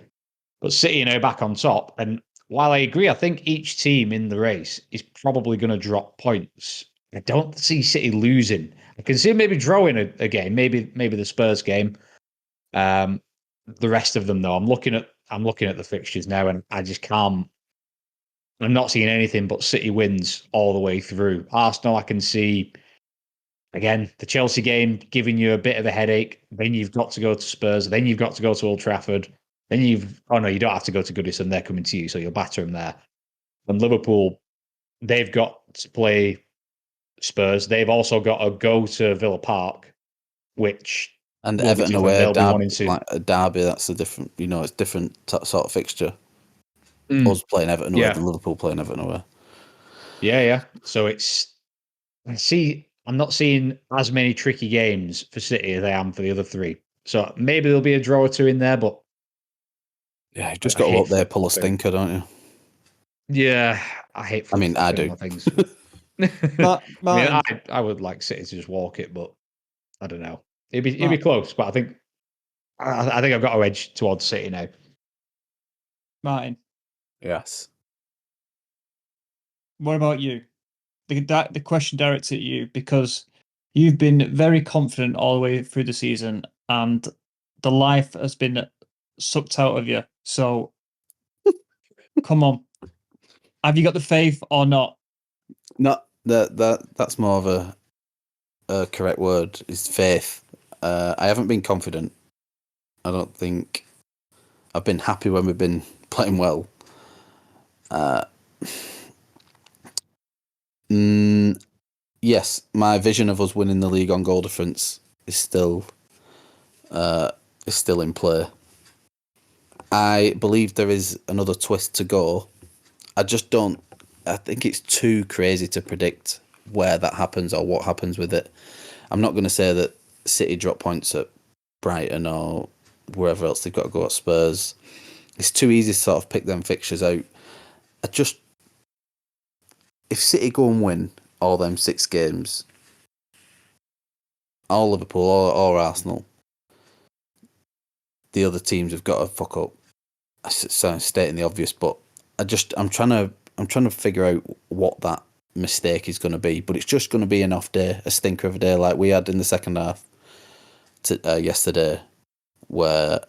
But City are now back on top, and while I agree, I think each team in the race is probably going to drop points. I don't see City losing. I can see maybe drawing a game, maybe the Spurs game. The rest of them, though, I'm looking at the fixtures now, and I just can't. I'm not seeing anything but City wins all the way through. Arsenal, I can see again the Chelsea game giving you a bit of a headache. Then you've got to go to Spurs. Then you've got to go to Old Trafford. Then you don't have to go to Goodison. They're coming to you, so you'll batter them there. And Liverpool, they've got to play Spurs. They've also got to go to Villa Park, which and will Everton be tough, away, and they'll be wanting to. like a derby. That's a different, it's different sort of fixture. Us playing Everton away than Liverpool playing Everton away. Yeah. So I'm not seeing as many tricky games for City as I am for the other 3. So maybe there'll be a draw or 2 in there, but yeah, you've just got to up there, pull a stinker, don't you? Yeah, I hate. I mean, I do. Things. But I mean, I would like City to just walk it, but I don't know. It'd be close, but I think I've got to edge towards City now. Martin, Yes. what about you? The question directed at you, because you've been very confident all the way through the season, and the life has been sucked out of you. So, Come on. Have you got the faith or not? Not that's more of a correct word, is faith. I haven't been confident. I don't think I've been happy when we've been playing well. Yes, my vision of us winning the league on goal difference is still in play. I believe there is another twist to go. I just don't. I think it's too crazy to predict where that happens or what happens with it. I'm not going to say that City drop points at Brighton or wherever else they've got to go at Spurs. It's too easy to sort of pick them fixtures out. If City go and win all them 6 games, all Liverpool or Arsenal, the other teams have got to fuck up. I sound stating the obvious, but I'm trying to figure out what that mistake is going to be. But it's just going to be an off day, a stinker of a day, like we had in the second half yesterday, where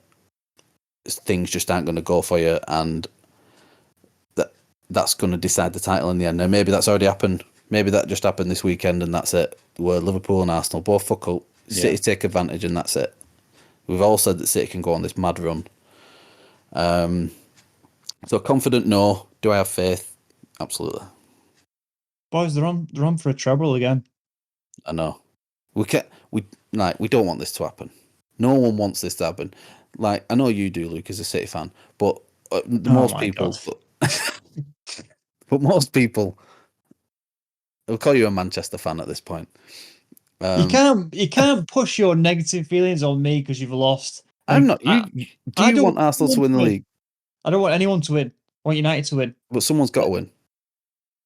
things just aren't going to go for you, and that's going to decide the title in the end. Now maybe that's already happened. Maybe that just happened this weekend, and that's it. Where Liverpool and Arsenal both fuck up, City take advantage, and that's it. We've all said that City can go on this mad run. So confident, no. Do I have faith? Absolutely. Boys, they're on for a treble again. I know. We don't want this to happen. No one wants this to happen. Like, I know you do, Luke, as a City fan, but most people. But most people. I'll call you a Manchester fan at this point. You can't push your negative feelings on me because you've lost. I'm not. Do you want Arsenal to win the league? I don't want anyone to win. I want United to win. But someone's got to win.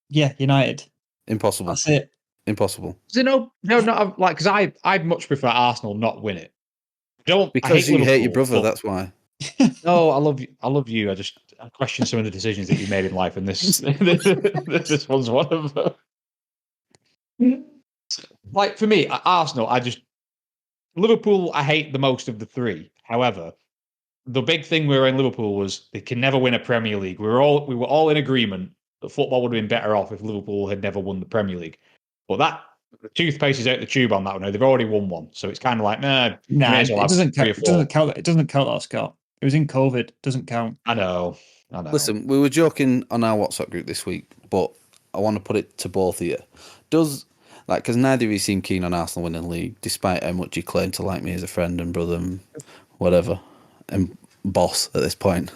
Yeah, United. Impossible. That's it. Impossible. No, not like, because I'd much prefer Arsenal not win it. Because you hate your brother. That's why. No, I love you. I love you. I question some of the decisions that you made in life, and this this one's one of them. Like, for me, Arsenal, Liverpool, I hate the most of the 3. However, the big thing we were in Liverpool was they can never win a Premier League. We were all in agreement that football would have been better off if Liverpool had never won the Premier League. But the toothpaste is out the tube on that one. Now they've already won one, so it's kind of like, it doesn't count. It doesn't count, that, Scott. It was in COVID. It doesn't count. I know. Listen, we were joking on our WhatsApp group this week, but I want to put it to both of you. Because neither of you seem keen on Arsenal winning the league, despite how much you claim to like me as a friend and brother and whatever, and boss at this point.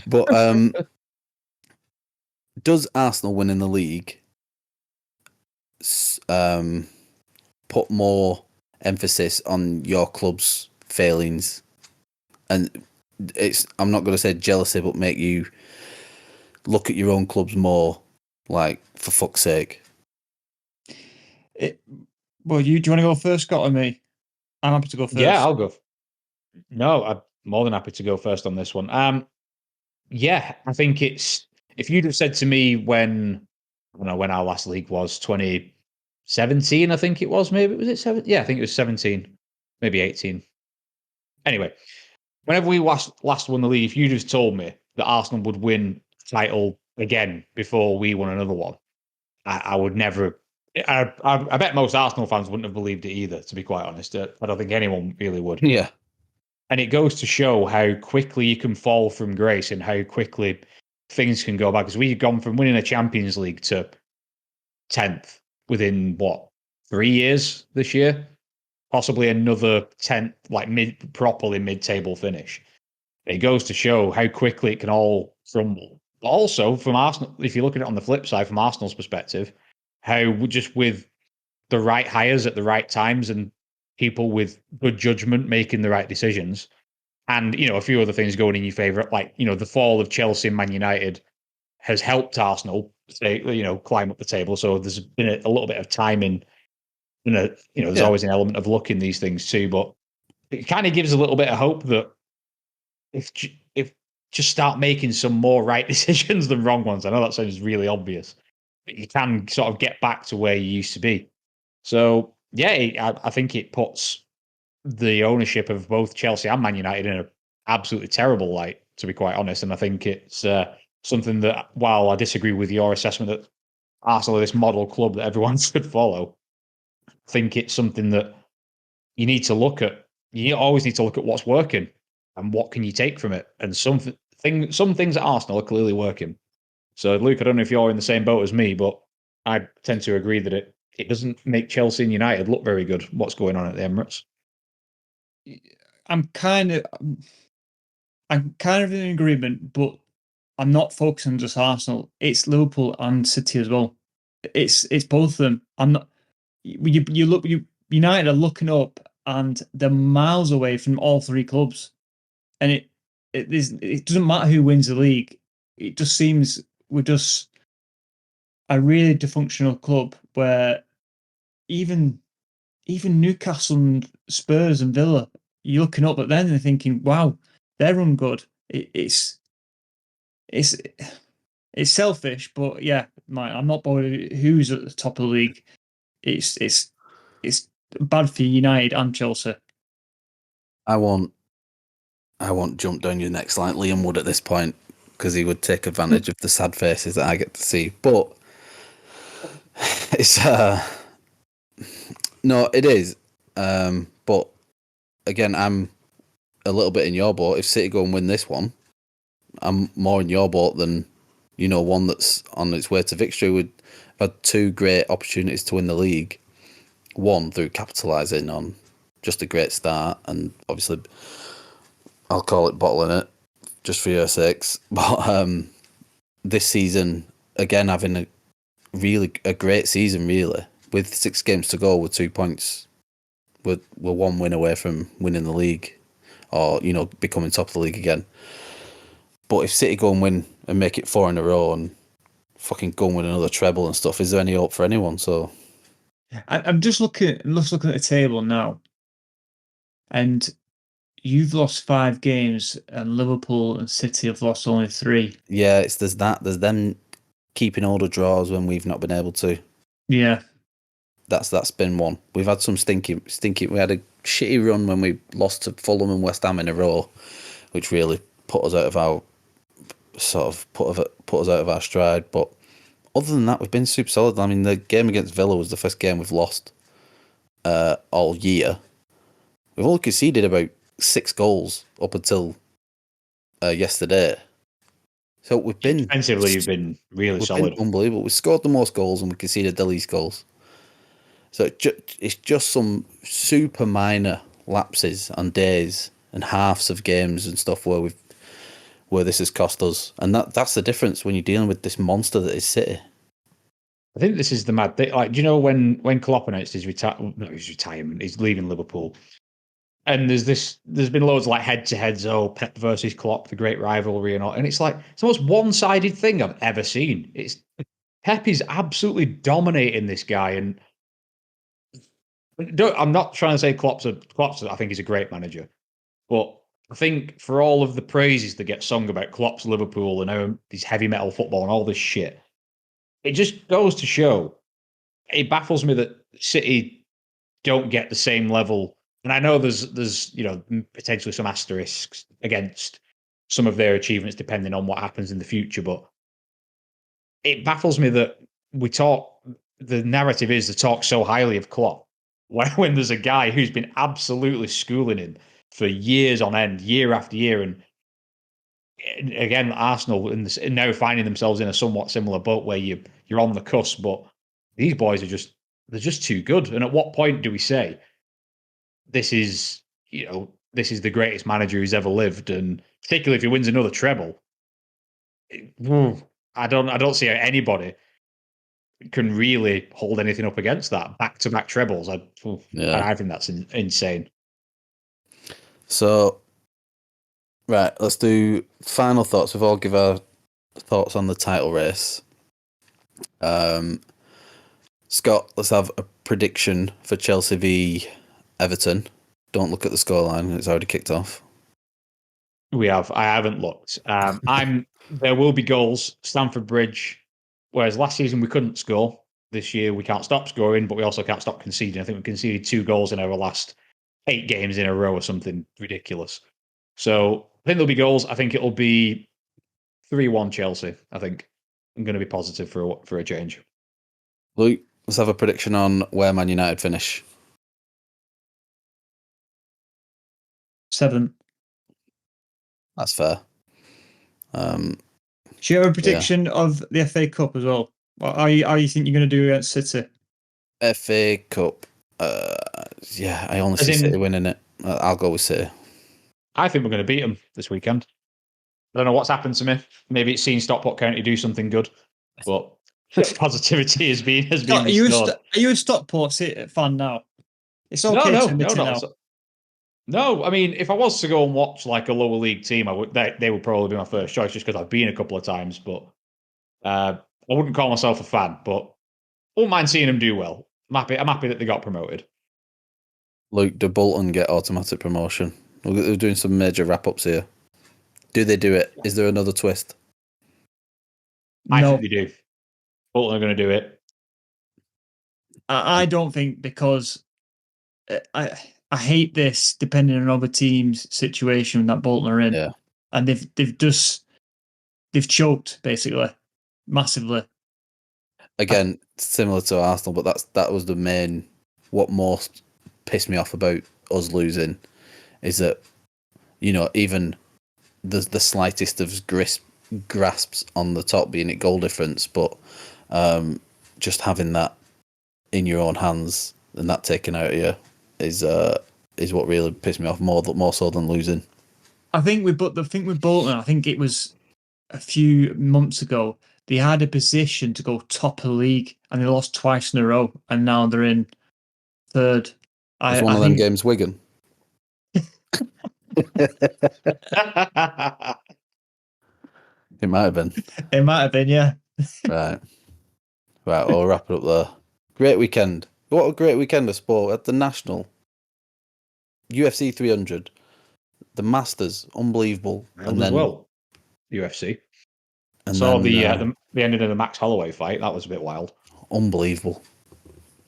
But does Arsenal winning the league put more emphasis on your club's failings? And I'm not going to say jealousy, but make you look at your own clubs more, like, for fuck's sake. Do you want to go first, Scott, or me? I'm happy to go first. Yeah, I'll go. No, I'm more than happy to go first on this one. Yeah, I think if you'd have said to me when our last league was 2017, I think it was, maybe was it 7? Yeah, I think it was 17, maybe 18. Anyway, whenever we last won the league, if you'd have told me that Arsenal would win the title again before we won another one, I would never. I bet most Arsenal fans wouldn't have believed it either, to be quite honest. I don't think anyone really would. Yeah. And it goes to show how quickly you can fall from grace and how quickly things can go back. Because we've gone from winning a Champions League to 10th within, 3 years this year? Possibly another 10th, like properly mid-table finish. It goes to show how quickly it can all crumble. But also, from Arsenal, if you look at it on the flip side, from Arsenal's perspective, how just with the right hires at the right times and people with good judgment making the right decisions, and a few other things going in your favour, like the fall of Chelsea and Man United has helped Arsenal climb up the table. So there's been a little bit of timing. There's always an element of luck in these things too, but it kind of gives a little bit of hope that if just start making some more right decisions than wrong ones. I know that sounds really obvious, but you can sort of get back to where you used to be. So yeah, I think it puts the ownership of both Chelsea and Man United in an absolutely terrible light, to be quite honest. And I think it's something that, while I disagree with your assessment that Arsenal are this model club that everyone should follow, I think it's something that you need to look at. You always need to look at what's working and what can you take from it. And some things at Arsenal are clearly working. So, Luke, I don't know if you're in the same boat as me, but I tend to agree that it doesn't make Chelsea and United look very good, what's going on at the Emirates. I'm kind of in agreement, but I'm not focusing on just Arsenal. It's Liverpool and City as well. It's both of them. I'm not. United are looking up, and they're miles away from all three clubs. And it doesn't matter who wins the league. It just seems we're just a really dysfunctional club where even Newcastle and Spurs and Villa, you're looking up at them and thinking, wow, they're run good. It's selfish, but yeah, I'm not bothered who's at the top of the league. It's bad for United and Chelsea. I won't jump down your neck like Liam would at this point, because he would take advantage of the sad faces that I get to see. But it's no, it is. But again, I'm a little bit in your boat. If City go and win this one, I'm more in your boat than one that's on its way to victory. We've had two great opportunities to win the league. One through capitalising on just a great start, and obviously I'll call it bottling it just for your sakes. But this season, again, having a great season, really, with 6 games to go, with 2 points, we're 1 win away from winning the league, or becoming top of the league again. But if City go and win and make it 4 in a row and fucking go and win another treble and stuff, is there any hope for anyone? So I'm just looking at the table now, and you've lost 5 games, and Liverpool and City have lost only 3. Yeah, there's them keeping all the draws when we've not been able to. Yeah, that's been one. We've had some stinky. We had a shitty run when we lost to Fulham and West Ham in a row, which really put us out of our put us out of our stride. But other than that, we've been super solid. I mean, the game against Villa was the first game we've lost all year. We've only conceded about 6 goals up until yesterday. So we've been defensively, you've been really solid. Been unbelievable. We scored the most goals and we conceded the least goals. So it's just some super minor lapses on days and halves of games and stuff where this has cost us, and that's the difference when you're dealing with this monster that is City. I think this is the mad thing. Like, do you know when Klopp announced his retirement, he's leaving Liverpool, and there's been loads of like head-to-heads, Pep versus Klopp, the great rivalry and all, and it's like it's the most one-sided thing I've ever seen. It's Pep is absolutely dominating this guy, and I'm not trying to say Klopp's I think he's a great manager, but I think for all of the praises that get sung about Klopp's Liverpool and these heavy metal football and all this shit, it just goes to show. It baffles me that City don't get the same level. And I know there's potentially some asterisks against some of their achievements depending on what happens in the future, but it baffles me that the narrative is to talk so highly of Klopp when there's a guy who's been absolutely schooling him for years on end, year after year, and again, Arsenal now finding themselves in a somewhat similar boat where you're on the cusp, but these boys they're just too good. And at what point do we say this is the greatest manager who's ever lived? And particularly if he wins another treble, I don't see how anybody can really hold anything up against that. Back-to-back trebles. I think that's insane. So, right, let's do final thoughts. We've all give our thoughts on the title race. Scott, let's have a prediction for Chelsea v Everton. Don't look at the scoreline; it's already kicked off. I haven't looked. There will be goals. Stamford Bridge. Whereas last season we couldn't score. This year we can't stop scoring, but we also can't stop conceding. I think we conceded 2 goals in our last 8 games in a row or something ridiculous. So I think there'll be goals. I think it'll be 3-1 Chelsea, I think. I'm going to be positive for a change. Luke, let's have a prediction on where Man United finish. 7th. That's fair. Do you have a prediction of the FA Cup as well? What are you think you're going to do against City? FA Cup. I only see City winning it. I'll go with City. I think we're going to beat them this weekend. I don't know what's happened to me. Maybe it's seen Stockport County do something good, but positivity has been restored. Are you a Stockport fan now? It's okay to admit it now. No, I mean, if I was to go and watch like a lower league team, they would probably be my first choice just because I've been a couple of times. But I wouldn't call myself a fan, but I wouldn't mind seeing them do well. I'm happy that they got promoted. Luke, do Bolton get automatic promotion? We're doing some major wrap-ups here. Do they do it? Is there another twist? I think they do. Bolton are going to do it. I don't think, because I hate this depending on other teams' situation that Bolton are in. Yeah. And they've choked basically massively. Again, similar to Arsenal, but that was the main. What most pissed me off about us losing is that, even the slightest of grasps on the top, being it goal difference, but just having that in your own hands and that taken out of you is what really pissed me off more so than losing. I think with Bolton, I think it was a few months ago, they had a position to go top of the league and they lost twice in a row, and now they're in third. Was one of them games Wigan? It might have been. It might have been, yeah. Right. We'll wrap it up there. Great weekend. What a great weekend of sport at the National. UFC 300. The Masters, unbelievable. And then UFC. And saw then, the ending of the Max Holloway fight. That was a bit wild. Unbelievable.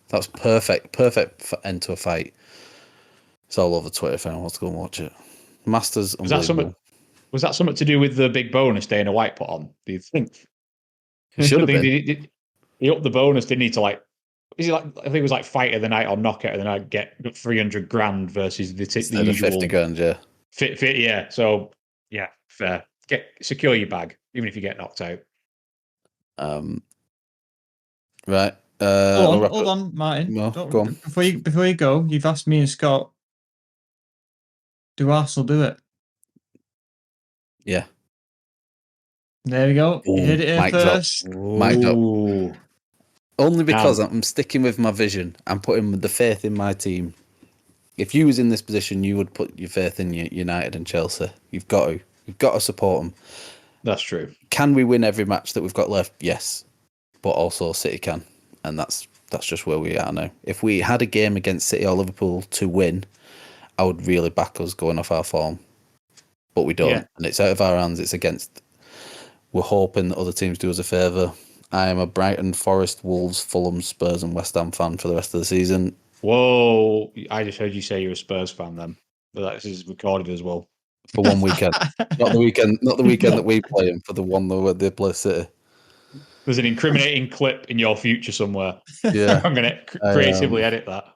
That's perfect end to a fight. It's all over Twitter if anyone wants to go and watch it. Masters, unbelievable. Was that something to do with the big bonus Dana White put on? Do you think? It should have been. He upped the bonus, didn't he? To I think it was like fight of the night or knockout of the night, get 300 grand versus the usual 50 grand, yeah. Fit, yeah. So yeah, fair. Secure your bag, even if you get knocked out. Right. Hold on, Martin. No, go on. Before you go, you've asked me and Scott, do Arsenal do it? Yeah. There we go. Ooh, you heard it here first. Mic drop. Only because I'm sticking with my vision. I'm putting the faith in my team. If you was in this position, you would put your faith in United and Chelsea. You've got to support them. That's true. Can we win every match that we've got left? Yes, but also City can, and that's just where we are now. If we had a game against City or Liverpool to win, I would really back us going off our form, but we don't, and it's out of our hands. It's against. We're hoping that other teams do us a favour. I am a Brighton, Forest, Wolves, Fulham, Spurs, and West Ham fan for the rest of the season. Whoa! I just heard you say you're a Spurs fan then, but that is recorded as well. For one weekend, not the weekend that we play them. For the one where they play City. There's an incriminating clip in your future somewhere. Yeah, I'm going to creatively edit that.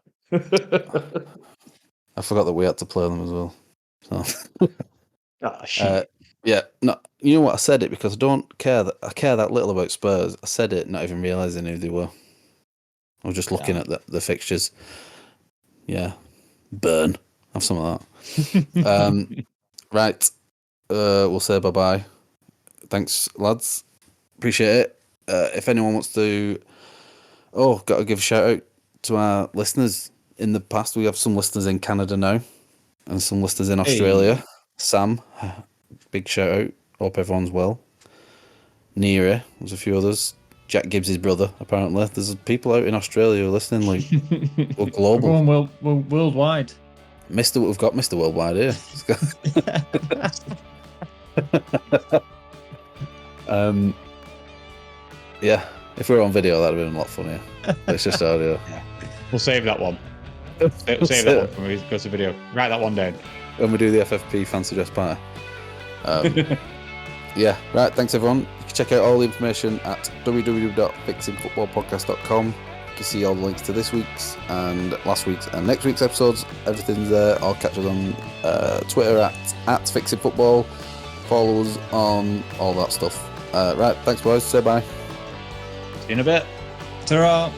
I forgot that we had to play them as well. So. Yeah, no. You know what? I said it because I don't care I care that little about Spurs. I said it not even realising who they were. I was just looking at the fixtures. Yeah, burn. Have some of that. Right. We'll say bye-bye. Thanks, lads. Appreciate it. If anyone wants to... got to give a shout-out to our listeners. In the past, we have some listeners in Canada now and some listeners in Australia. Hey. Sam, big shout-out. Hope everyone's well. Nira, there's a few others. Jack Gibbs' brother, apparently. There's people out in Australia who are listening, like, we're global. We're worldwide. We've got Mr. Worldwide here. Yeah, if we were on video, that'd have been a lot funnier. It's just audio. We'll save that one. Save that one when we go to video. Write that one down. When we do the FFP fancy dress party. Yeah, right. Thanks, everyone. You can check out all the information at www.fixingfootballpodcast.com. You can see all the links to this week's and last week's and next week's episodes. Everything's there. I'll catch us on Twitter at fixingfootball. Follow us on all that stuff. Right, thanks, boys. Say bye. See you in a bit. Ta-ra.